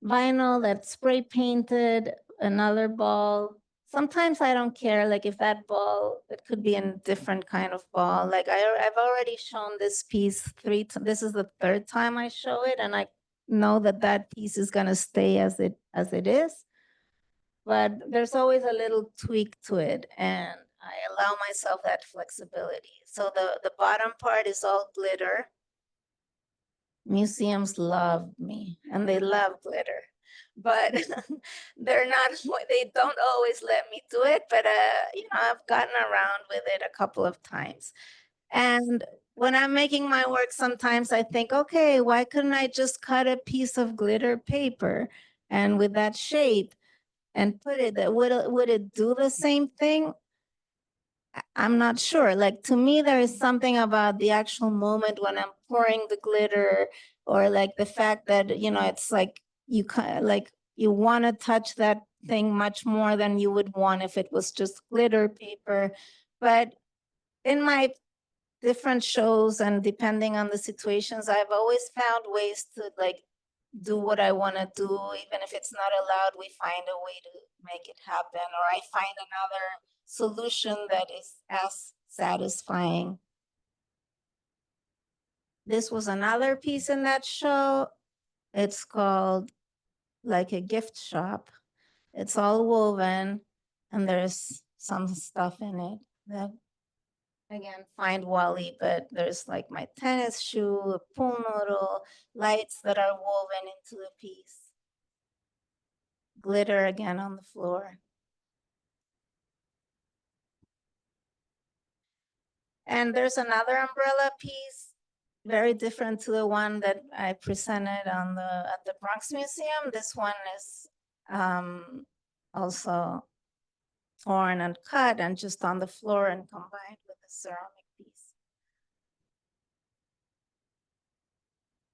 vinyl that's spray painted, another ball. Sometimes I don't care, like if that ball, it could be a different kind of ball. Like I've already shown this piece this is the third time I show it, and I know that that piece is gonna stay as it is. But there's always a little tweak to it, and I allow myself that flexibility. So the bottom part is all glitter. Museums love me and they love glitter, but they don't always let me do it, but I've gotten around with it a couple of times. And when I'm making my work, sometimes I think, okay, why couldn't I just cut a piece of glitter paper and with that shape and put it there? Would it do the same thing? I'm not sure. Like, to me, there is something about the actual moment when I'm pouring the glitter, or like the fact that, it's like you want to touch that thing much more than you would want if it was just glitter paper. But in my different shows and depending on the situations, I've always found ways to like do what I want to do. Even if it's not allowed, we find a way to make it happen, or I find another solution that is as satisfying. This was another piece in that show. It's called like a gift shop. It's all woven and there's some stuff in it that, again, find Wally, but there's like my tennis shoe, a pool noodle, lights that are woven into the piece. Glitter again on the floor. And there's another umbrella piece, very different to the one that I presented at the Bronx Museum. This one is also torn and cut and just on the floor and combined with a ceramic piece.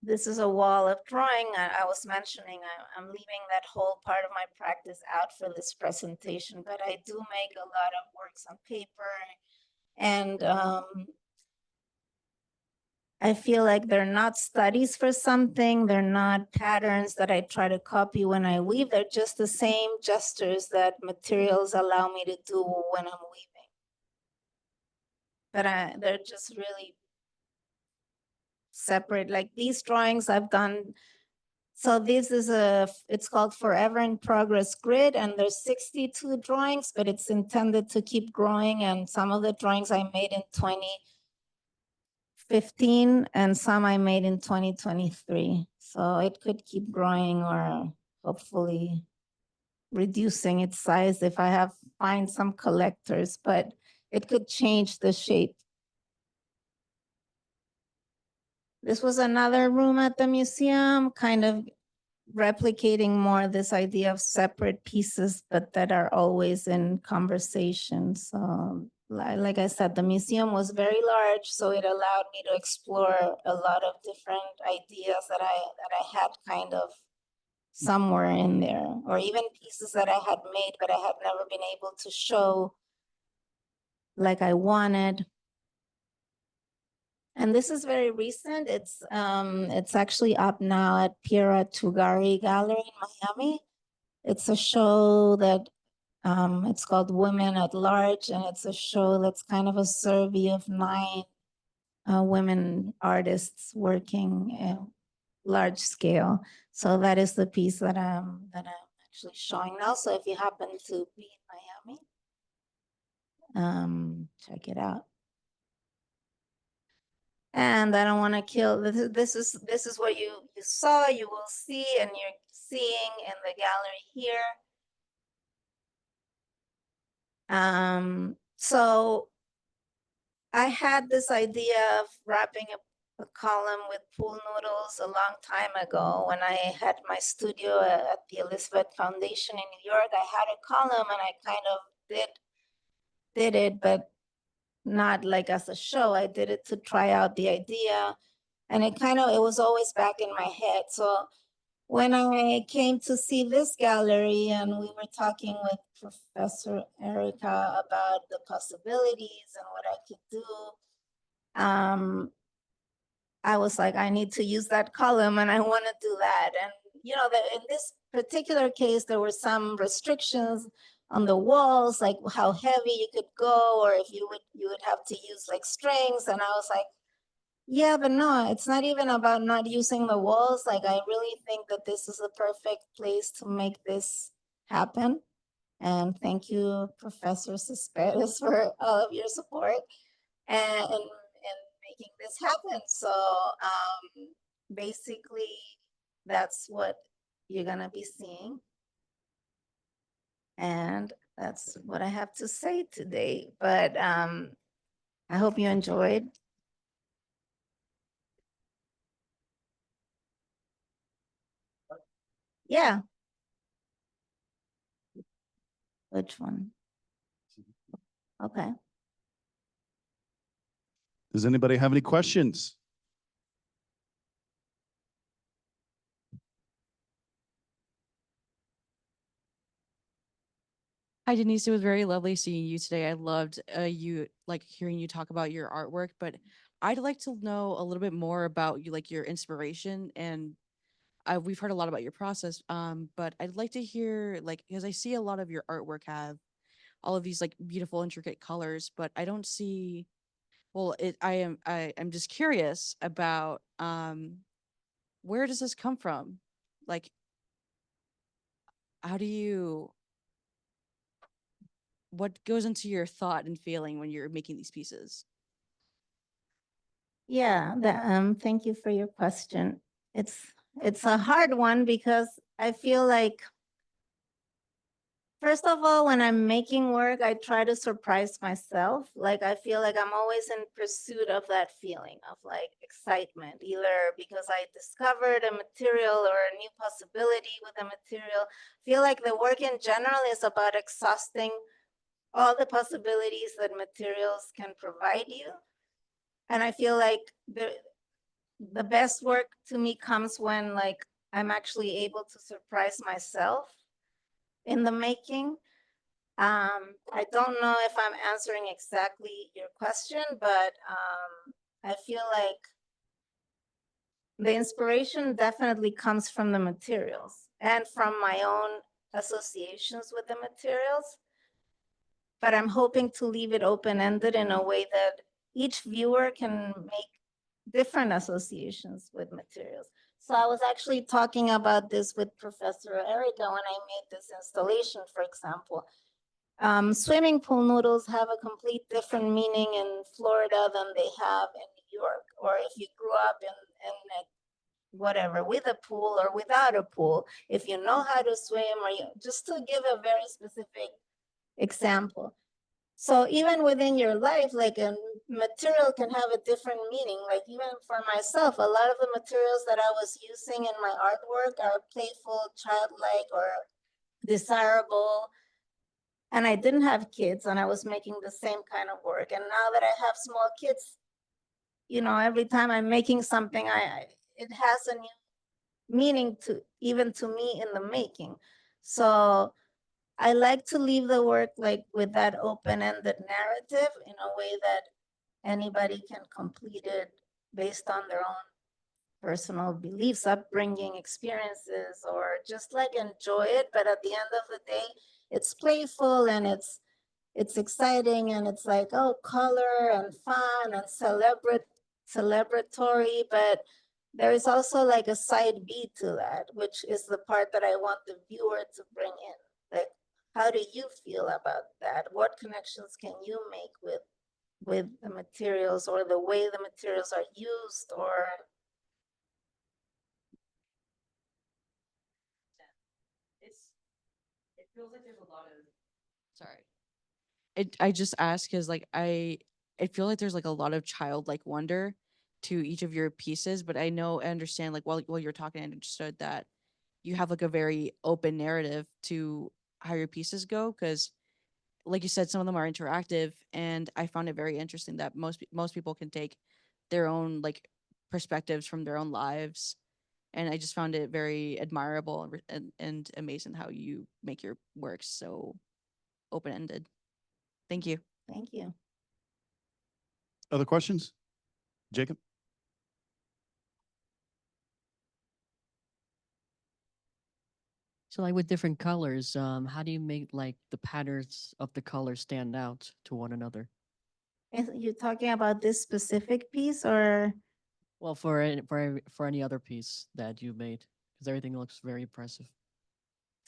This is a wall of drawing. I was mentioning I'm leaving that whole part of my practice out for this presentation, but I do make a lot of works on paper. And I feel like they're not studies for something. They're not patterns that I try to copy when I weave. They're just the same gestures that materials allow me to do when I'm weaving. But they're just really separate. Like these drawings I've done. So this is it's called Forever in Progress Grid, and there's 62 drawings, but it's intended to keep growing. And some of the drawings I made in 2015 and some I made in 2023. So it could keep growing or hopefully reducing its size if I find some collectors, but it could change the shape. This was another room at the museum, kind of replicating more this idea of separate pieces, but that are always in conversation. So like I said, the museum was very large, so it allowed me to explore a lot of different ideas that I had kind of somewhere in there, or even pieces that I had made, but I had never been able to show like I wanted. And this is very recent. It's actually up now at Piera Tugari Gallery in Miami. It's a show that it's called Women at Large, and it's a show that's kind of a survey of 9 women artists working large scale. So that is the piece that I'm actually showing now. So if you happen to be in Miami, check it out. And I don't want to kill. This is what you saw. You will see, and you're seeing in the gallery here. So I had this idea of wrapping a column with pool noodles a long time ago when I had my studio at the Elizabeth Foundation in New York. I had a column and I kind of did it, but not like as a show. I did it to try out the idea. And it was always back in my head. So when I came to see this gallery and we were talking with Professor Erica about the possibilities and what I could do, I was like, I need to use that column and I want to do that. And in this particular case, there were some restrictions on the walls, like how heavy you could go, or if you would have to use like strings. And I was like, yeah, but no, it's not even about not using the walls. Like, I really think that this is the perfect place to make this happen. And thank you, Professor Cespedes, for all of your support and making this happen. So basically, that's what you're gonna be seeing. And that's what I have to say today. But I hope you enjoyed. Yeah. Which one? Okay. Does anybody have any questions? Hi, Denise. It was very lovely seeing you today. I loved hearing you talk about your artwork, but I'd like to know a little bit more about you, like your inspiration. And we've heard a lot about your process, but I'd like to hear, like, because I see a lot of your artwork have all of these like beautiful, intricate colors, but I don't see. Well, I'm just curious about where does this come from? Like, how do you? What goes into your thought and feeling when you're making these pieces? Yeah, thank you for your question. It's a hard one because I feel like, first of all, when I'm making work, I try to surprise myself. Like, I feel like I'm always in pursuit of that feeling of like excitement, either because I discovered a material or a new possibility with a material. I feel like the work in general is about exhausting all the possibilities that materials can provide you. And I feel like the best work to me comes when like I'm actually able to surprise myself in the making. I don't know if I'm answering exactly your question, but I feel like the inspiration definitely comes from the materials and from my own associations with the materials. But I'm hoping to leave it open-ended in a way that each viewer can make different associations with materials. So I was actually talking about this with Professor Erica when I made this installation, for example. Swimming pool noodles have a complete different meaning in Florida than they have in New York. Or if you grew up in whatever, with a pool or without a pool, if you know how to swim, or you, just to give a very specific example. So even within your life, like a material can have a different meaning. Like even for myself, a lot of the materials that I was using in my artwork are playful, childlike, or desirable. And I didn't have kids, and I was making the same kind of work. And now that I have small kids, you know, every time I'm making something, it has a new meaning to even to me in the making. So I like to leave the work like with that open-ended narrative in a way that anybody can complete it based on their own personal beliefs, upbringing, experiences, or just like enjoy it. But at the end of the day, it's playful and it's exciting, and it's like, oh, color and fun and celebratory, but there is also like a side B to that, which is the part that I want the viewer to bring in. Like, how do you feel about that? What connections can you make with the materials, or the way the materials are used, or it feels like there's a lot of, sorry. I just ask because like I feel like there's like a lot of childlike wonder to each of your pieces, but I understand like while you're talking, I understood that you have like a very open narrative to how your pieces go, because like you said, some of them are interactive, and I found it very interesting that most people can take their own like perspectives from their own lives, and I just found it very admirable and amazing how you make your work so open ended. Thank you. thank you. Other questions? Jacob? So like with different colors, how do you make like the patterns of the colors stand out to one another? Is you talking about this specific piece, or Well, for any other piece that you made, because everything looks very impressive.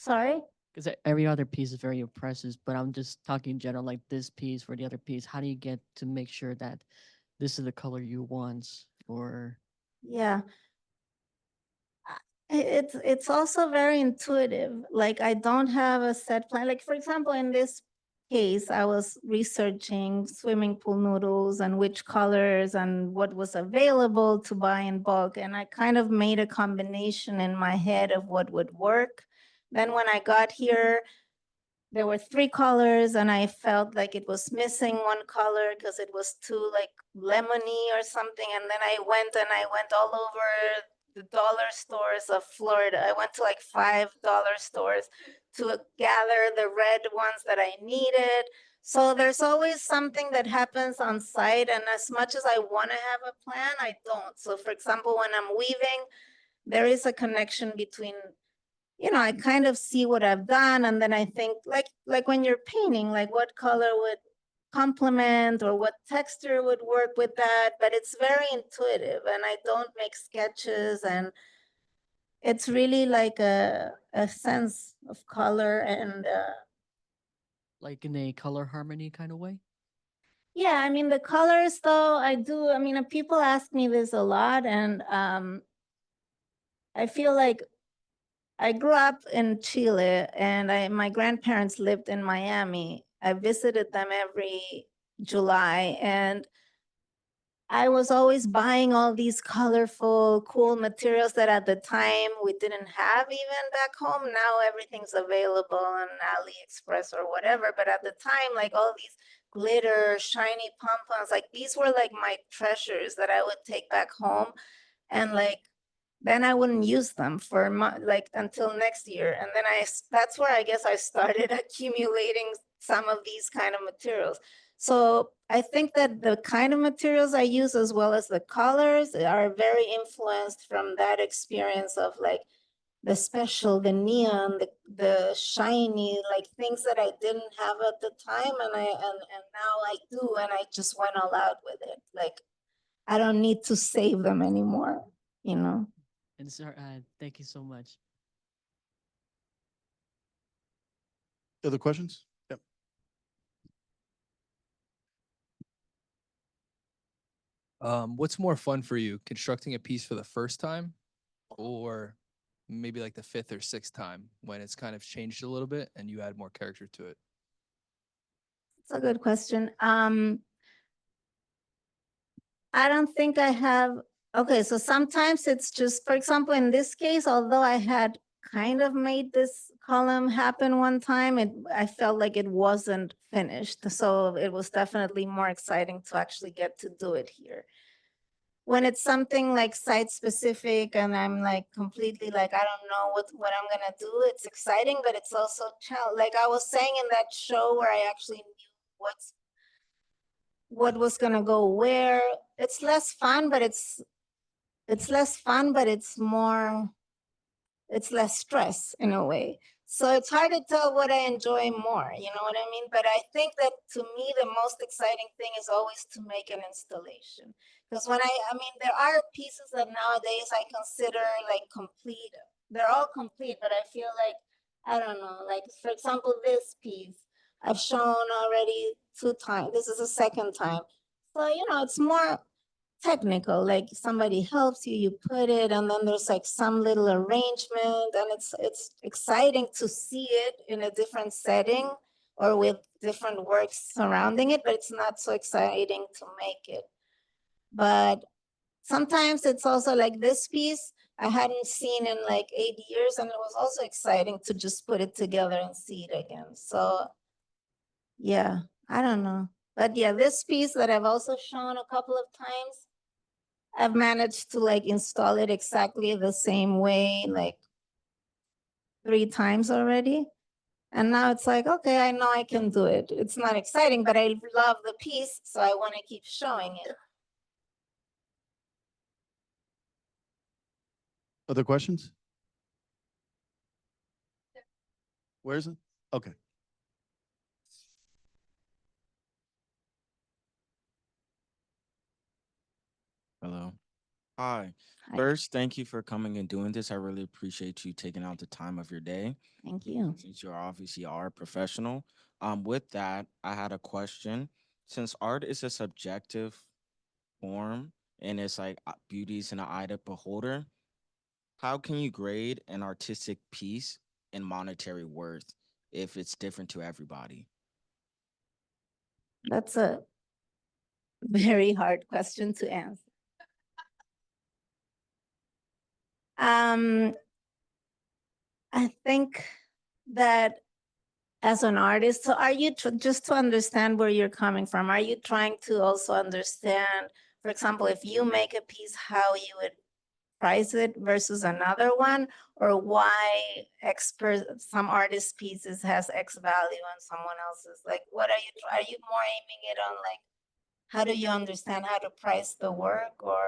sorry? Because every other piece is very impressive, but I'm just talking in general, like this piece for the other piece. How do you get to make sure that this is the color you want for? Yeah. It's also very intuitive. Like I don't have a set plan. Like for example, in this case, I was researching swimming pool noodles and which colors and what was available to buy in bulk. And I kind of made a combination in my head of what would work. Then when I got here, there were three colors, and I felt like it was missing one color because it was too like lemony or something. And then I went all over the dollar stores of Florida. I went to like $5 stores to gather the red ones that I needed. So there's always something that happens on site, and as much as I want to have a plan, I don't. So for example, when I'm weaving, there is a connection between, you know, I kind of see what I've done, and then I think like when you're painting, like what color would complement or what texture would work with that. But it's very intuitive, and I don't make sketches, and it's really like a sense of color. And Like in a color harmony kind of way? yeah, I mean the colors though, I mean people ask me this a lot, and I feel like I grew up in Chile, and my grandparents lived in Miami. I visited them every July, and I was always buying all these colorful, cool materials that at the time we didn't have even back home. Now everything's available on AliExpress or whatever. But at the time, like all these glitter, shiny pom-poms, like these were like my treasures that I would take back home. And like then I wouldn't use them for like until next year. And then that's where I guess I started accumulating some of these kind of materials. So I think that the kind of materials I use, as well as the colors, are very influenced from that experience of like the special, the neon, the shiny, like things that I didn't have at the time. And now I do, and I just went all out with it. Like I don't need to save them anymore, you know? And sir, thank you so much. Other questions? Yep. What's more fun for you, constructing a piece for the first time or maybe like the fifth or sixth time when it's kind of changed a little bit and you add more character to it? It's a good question. I don't think I have, okay, so sometimes it's just, for example, in this case, although I had kind of made this column happen one time, I felt like it wasn't finished. So it was definitely more exciting to actually get to do it here. When it's something like site specific and I'm like completely like, I don't know what I'm gonna do, it's exciting, but it's also like I was saying in that show where I actually knew what was gonna go where. It's less fun, but it's less fun, but it's less stress in a way. So it's hard to tell what I enjoy more, you know what I mean? But I think that to me, the most exciting thing is always to make an installation. Because when I mean, there are pieces that nowadays I consider like complete. They're all complete, but I feel like, I don't know, like for example, this piece I've shown already 2 times. This is the second time. So, you know, it's more technical, like somebody helps you, you put it, and then there's like some little arrangement, and it's exciting to see it in a different setting or with different works surrounding it, but it's not so exciting to make it. But sometimes it's also like this piece I hadn't seen in like 8 years, and it was also exciting to just put it together and see it again. So yeah, I don't know. But yeah, this piece that I've also shown a couple of times, I've managed to like install it exactly the same way, like 3 times already. And now it's like, okay, I know I can do it. It's not exciting, but I love the piece, so I want to keep showing it. Other questions? Where is it? Okay. Hello. Hi. Hi. First, thank you for coming and doing this. I really appreciate you taking out the time of your day, Thank you. since you obviously are a professional. With that, I had a question. Since art is a subjective form and it's like beauty is in the eye of the beholder, how can you grade an artistic piece in monetary worth if it's different to everybody? That's a very hard question to answer. I think that as an artist, so are you just to understand where you're coming from, are you trying to also understand, for example, if you make a piece, how you would price it versus another one, or why some artist pieces has X value and someone else's? Like, what are you more aiming it on, like, how do you understand how to price the work, or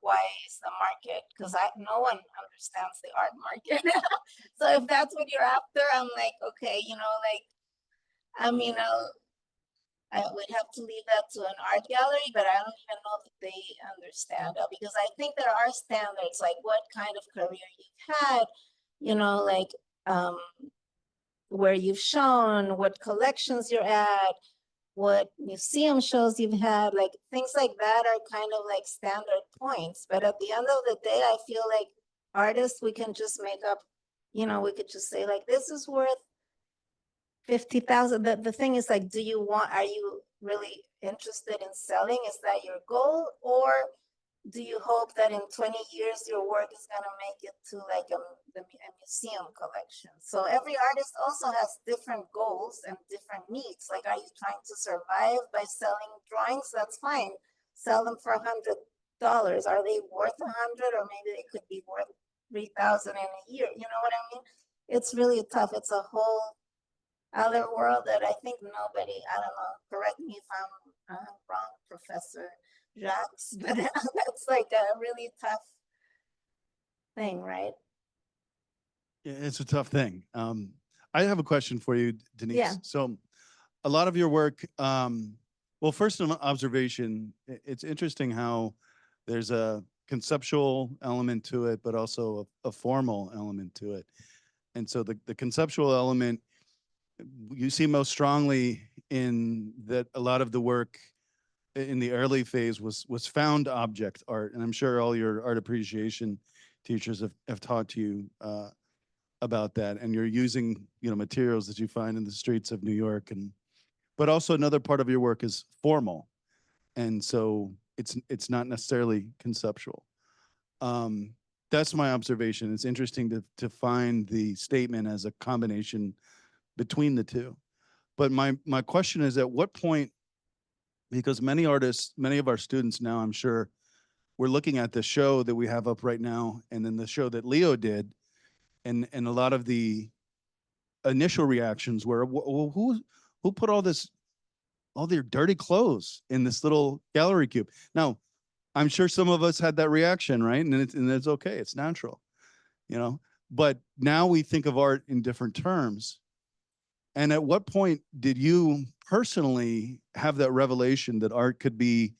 why is the market? Because no one understands the art market. So if that's what you're after, I'm like, okay, you know, like, I mean, I would have to leave that to an art gallery, but I don't even know if they understand that, because I think there are standards, like what kind of career you've had, you know, like where you've shown, what collections you're at, what museum shows you've had, like things like that are kind of like standard points. But at the end of the day, I feel like artists, we can just make up, you know, we could just say like, this is worth 50,000. The thing is like, are you really interested in selling? Is that your goal? Or do you hope that in 20 years your work is going to make it to like a museum collection? So every artist also has different goals and different needs. Like, are you trying to survive by selling drawings? That's fine. Sell them for $100. Are they worth 100, or maybe they could be worth 3,000 in a year? You know what I mean? It's really tough. It's a whole other world that I think nobody, I don't know, correct me if I'm wrong, Professor Jacques, but that's like a really tough thing, right? Yeah, it's a tough thing. I have a question for you, Denise. Yeah. So a lot of your work, well, first an observation, it's interesting how there's a conceptual element to it, but also a formal element to it. And so the conceptual element, you see most strongly in that a lot of the work in the early phase was found object art. And I'm sure all your art appreciation teachers have taught to you about that, and you're using, you know, materials that you find in the streets of New York, and but also another part of your work is formal, and so it's not necessarily conceptual. That's my observation. It's interesting to find the statement as a combination between the two. But my question is, at what point, because many artists, many of our students now, I'm sure, we're looking at the show that we have up right now, and then the show that Leo did, and a lot of the initial reactions were, well, who put all their dirty clothes in this little gallery cube? Now, I'm sure some of us had that reaction, right? And it's okay, it's natural, you know. But now we think of art in different terms. And at what point did you personally have that revelation that art could be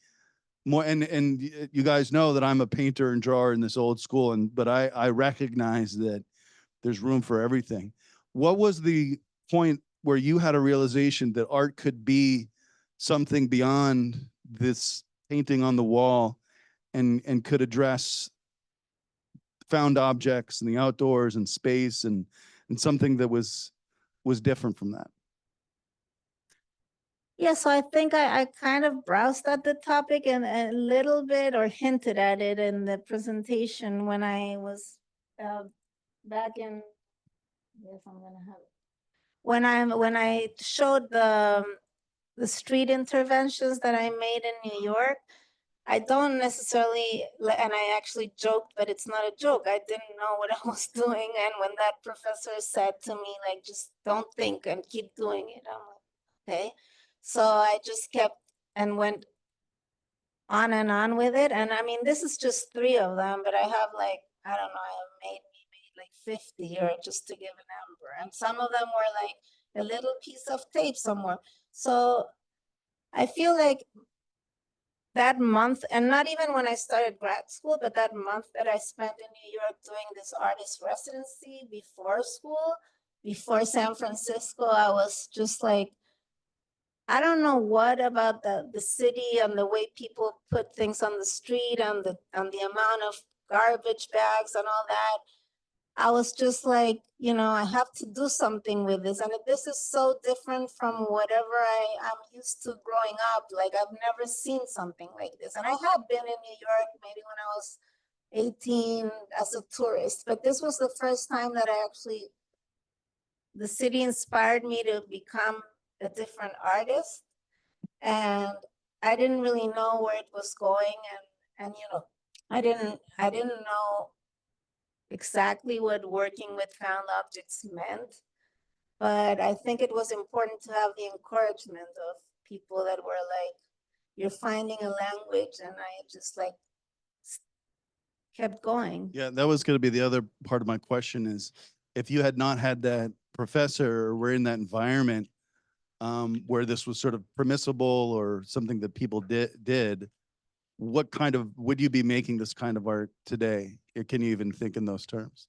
more? And you guys know that I'm a painter and drawer in this old school, but I recognize that there's room for everything. What was the point where you had a realization that art could be something beyond this painting on the wall, and could address found objects and the outdoors and space, and something that was different from that? Yeah, so I think I kind of browsed at the topic and a little bit, or hinted at it in the presentation when I was back in, yes, I'm gonna have it. When I showed the street interventions that I made in New York, I don't necessarily, and I actually joked, but it's not a joke. I didn't know what I was doing. And when that professor said to me, like, just don't think and keep doing it, I'm like, okay. So I just kept and went on and on with it. And I mean, this is just 3 of them, but I have like, I don't know, I have made like 50, or just to give a number. And some of them were like a little piece of tape somewhere. So I feel like that month, and not even when I started grad school, but that month that I spent in New York doing this artist residency before school, before San Francisco, I was just like, I don't know what about the city and the way people put things on the street, and the amount of garbage bags and all that. I was just like, you know, I have to do something with this. And this is so different from whatever I'm used to growing up. Like, I've never seen something like this. And I had been in New York maybe when I was 18 as a tourist, but this was the first time that the city inspired me to become a different artist. And I didn't really know where it was going. And you know, I didn't know exactly what working with found objects meant, but I think it was important to have the encouragement of people that were like, you're finding a language, and I just like kept going. Yeah, that was going to be the other part of my question, is if you had not had that professor, or were in that environment where this was sort of permissible or something that people did, what kind of, would you be making this kind of art today? Can you even think in those terms?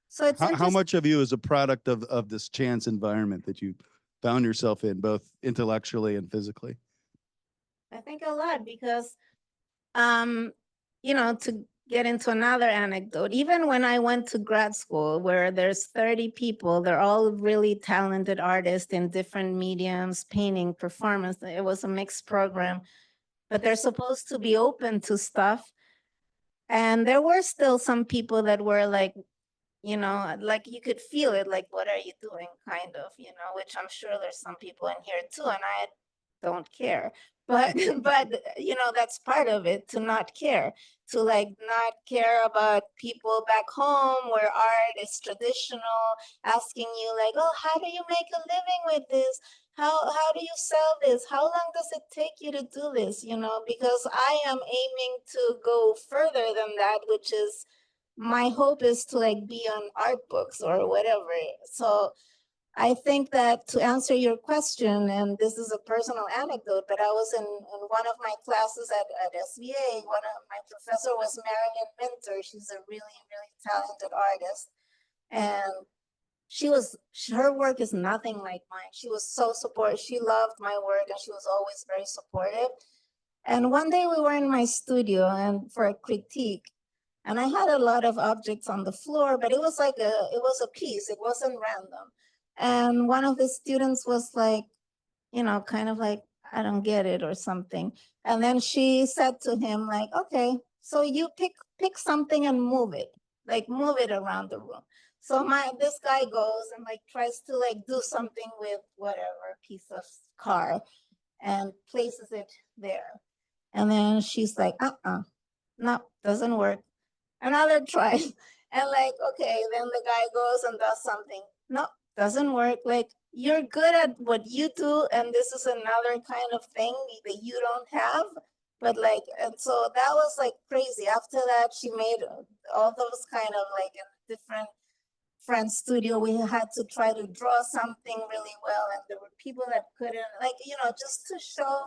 So it's How much of you is a product of this chance environment that you found yourself in, both intellectually and physically? I think a lot, because you know, to get into another anecdote, even when I went to grad school, where there's 30 people, they're all really talented artists in different mediums, painting, performance. It was a mixed program, but they're supposed to be open to stuff. And there were still some people that were like, you know, like you could feel it, like, what are you doing, kind of, you know, which I'm sure there's some people in here too, and I don't care. But you know, that's part of it, to not care, to like not care about people back home where art is traditional, asking you like, oh, how do you make a living with this? How do you sell this? How long does it take you to do this? You know, because I am aiming to go further than that, which is, my hope is to like be on art books or whatever. So I think that, to answer your question, and this is a personal anecdote, but I was in one of my classes at SVA. One of my professor was Marilyn Minter. She's a really, really talented artist. And her work is nothing like mine. She was so supportive. She loved my work, and she was always very supportive. And one day we were in my studio and for a critique, And I had a lot of objects on the floor, but it was like it was a piece, it wasn't random. And one of the students was like, kind of like, I don't get it or something. And then she said to him like, okay, so you pick something and move it, like move it around the room. So this guy goes and like tries to like do something with whatever piece of car and places it there. And then she's like, no, doesn't work. Another try. And like, okay, then the guy goes and does something. No, doesn't work. Like, you're good at what you do, and this is another kind of thing that you don't have. But like, and so that was like crazy. After that, she made all those kind of like different friends studio. We had to try to draw something really well, and there were people that couldn't, like, just to show.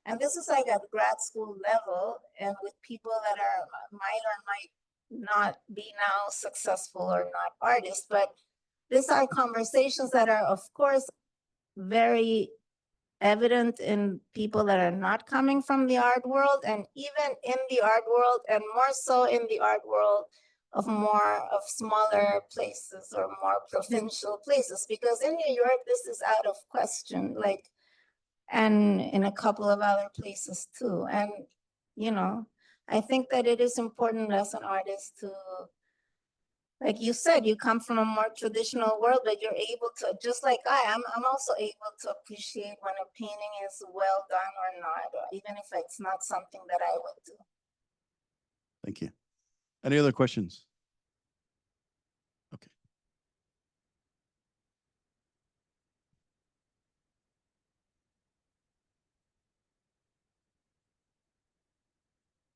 And this is like at grad school level, and with people that are might or might not be now successful or not artists, but these are conversations that are, of course, very evident in people that are not coming from the art world, and even in the art world, and more so in the art world of smaller places or more provincial places, because in New York, this is out of question, like, and in a couple of other places too. And, I think that it is important as an artist to, like you said, you come from a more traditional world, but you're able to, just like I'm also able to appreciate when a painting is well done or not, or even if it's not something that I would do. Thank you. Any other questions? Okay.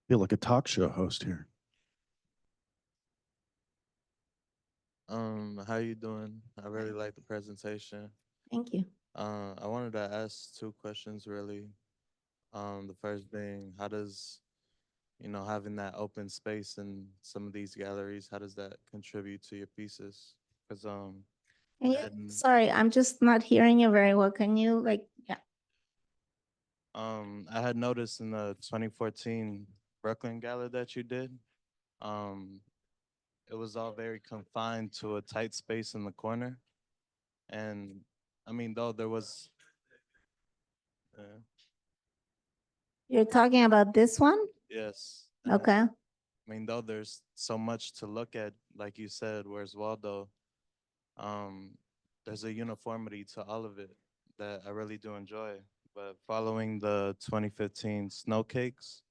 Feel like a talk show host here. How you doing? I really like the presentation. Thank you. I wanted to ask two questions really. The first being, how does, having that open space in some of these galleries, how does that contribute to your pieces? Because Sorry, I'm just not hearing you very well. Can you yeah. I had noticed in the 2014 Brooklyn Gala that you did, it was all very confined to a tight space in the corner. And I mean, though there was, You're talking about this one? yes. Okay. I mean, though there's so much to look at, like you said, whereas Waldo, there's a uniformity to all of it that I really do enjoy. But following the 2015 snow cakes,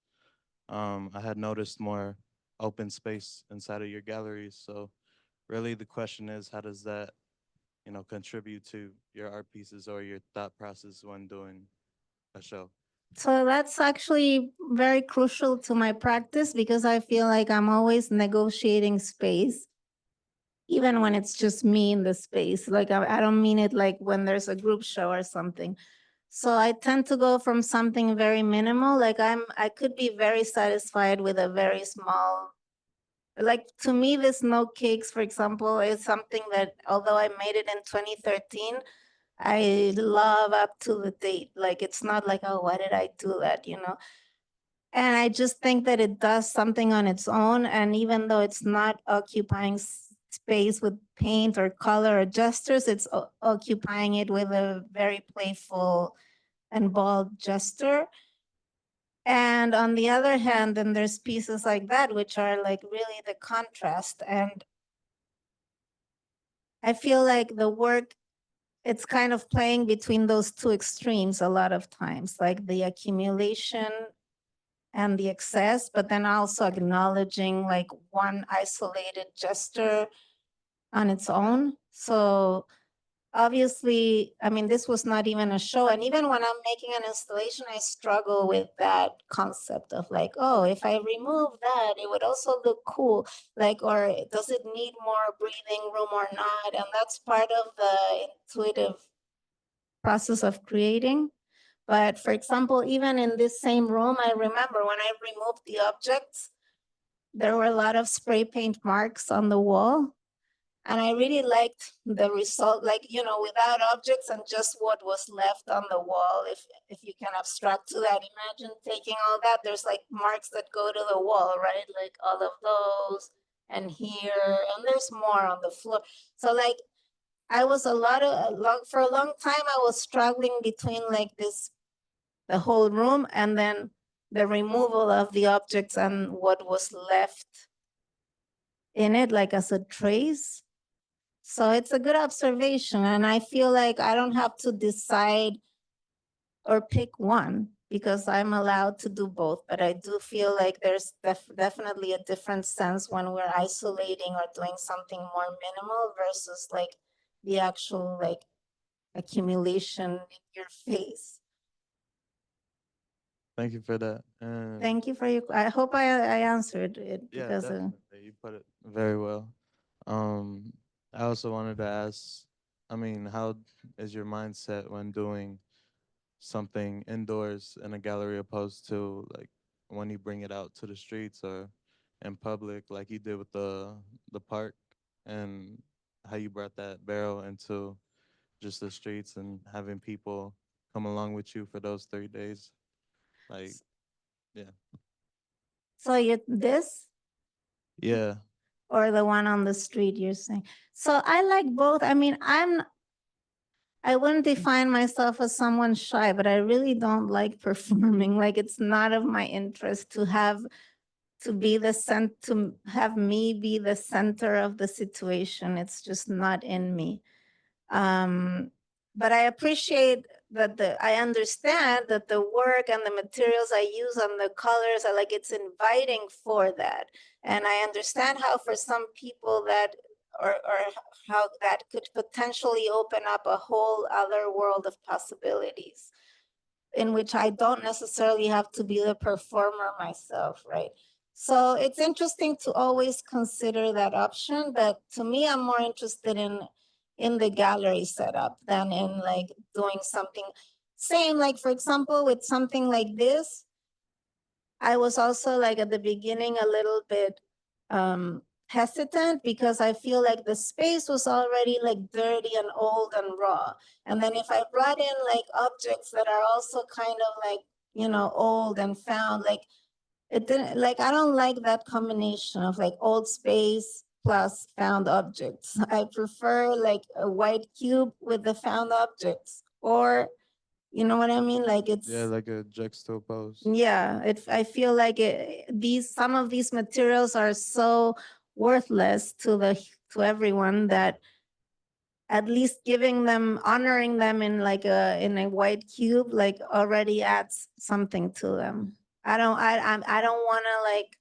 I had noticed more open space inside of your galleries. So really the question is, how does that, contribute to your art pieces or your thought process when doing a show? So that's actually very crucial to my practice, because I feel like I'm always negotiating space, even when it's just me in the space. Like I don't mean it like when there's a group show or something. So I tend to go from something very minimal. Like I could be very satisfied with a very small, like to me, the snow cakes, for example, is something that, although I made it in 2013, I love up to the date. Like it's not like, oh, why did I do that? And I just think that it does something on its own. And even though it's not occupying space with paint or color or gestures, it's occupying it with a very playful and bold gesture. And on the other hand, then there's pieces like that, which are like really the contrast. And I feel like the work, it's kind of playing between those two extremes a lot of times, like the accumulation and the excess, but then also acknowledging like one isolated gesture on its own. So obviously, I mean, this was not even a show. And even when I'm making an installation, I struggle with that concept of like, oh, if I remove that, it would also look cool. Like, or does it need more breathing room or not? And that's part of the intuitive process of creating. But for example, even in this same room, I remember when I removed the objects, there were a lot of spray paint marks on the wall. And I really liked the result, like, you know, without objects and just what was left on the wall. If you can abstract to that, imagine taking all that, there's like marks that go to the wall, right? Like all of those and here, and there's more on the floor. So like, I was for a long time, I was struggling between like this, the whole room, and then the removal of the objects and what was left in it, like as a trace. So it's a good observation, and I feel like I don't have to decide or pick one because I'm allowed to do both, but I do feel like there's definitely a different sense when we're isolating or doing something more minimal versus like the actual like accumulation in your face. Thank you for that. And Thank you for your, I hope I answered it yeah, because definitely. You put it very well. I also wanted to ask, I mean, how is your mindset when doing something indoors in a gallery opposed to like when you bring it out to the streets or in public, like you did with the park, and how you brought that barrel into just the streets and having people come along with you for those 3 days? Like, yeah. so you this Yeah. or the one on the street you're saying. So I like both. I mean, I wouldn't define myself as someone shy, but I really don't like performing. Like it's not of my interest to have to have me be the center of the situation. It's just not in me. But I appreciate that I understand that the work and the materials I use and the colors are like, it's inviting for that. And I understand how for some people that, or how that could potentially open up a whole other world of possibilities in which I don't necessarily have to be the performer myself, right? So it's interesting to always consider that option, but to me, I'm more interested in the gallery setup than in like doing something. Same, like for example, with something like this, I was also like at the beginning a little bit hesitant because I feel like the space was already like dirty and old and raw. And then if I brought in like objects that are also kind of like, you know, old and found, like it didn't, like I don't like that combination of like old space plus found objects. I prefer like a white cube with the found objects, or you know what I mean? Like it's Yeah, like a juxtapose. yeah, I feel like some of these materials are so worthless to everyone that at least giving them, honoring them in like in a white cube, like already adds something to them. I don't want to like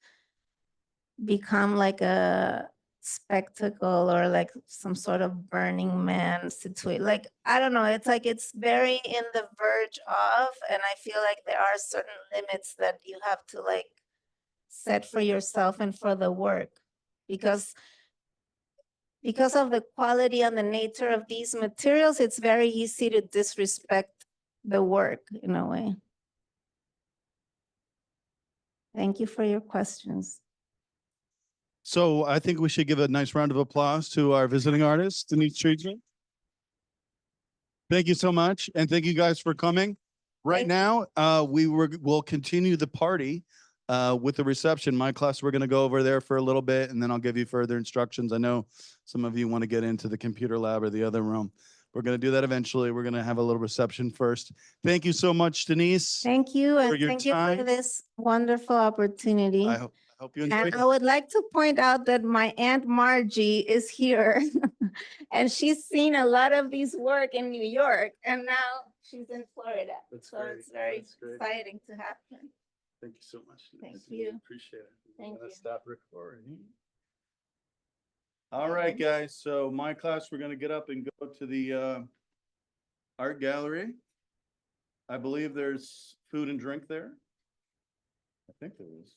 become like a spectacle or like some sort of Burning Man situation. Like, I don't know, it's like it's very in the verge of, and I feel like there are certain limits that you have to like set for yourself and for the work, because of the quality and the nature of these materials, it's very easy to disrespect the work in a way. Thank you for your questions. So I think we should give a nice round of applause to our visiting artist, Denise Treizman. Thank you so much, and thank you guys for coming. Right Thank now, we'll continue the party with the reception. My class, we're going to go over there for a little bit, and then I'll give you further instructions. I know some of you want to get into the computer lab or the other room. We're going to do that eventually. We're going to have a little reception first. Thank you so much, Denise. Thank you, and your thank you for time. this wonderful opportunity. I hope you enjoyed And it. I would like to point out that my Aunt Margie is here and she's seen a lot of these work in New York, and now she's in Florida. That's So great. it's very That's great. exciting to have her. Thank you so much. Thank Denise. you. Appreciate it. Thank Gonna you. Stop recording. All right, guys. So my class, we're gonna get up and go to the art gallery. I believe there's food and drink there. I think there is.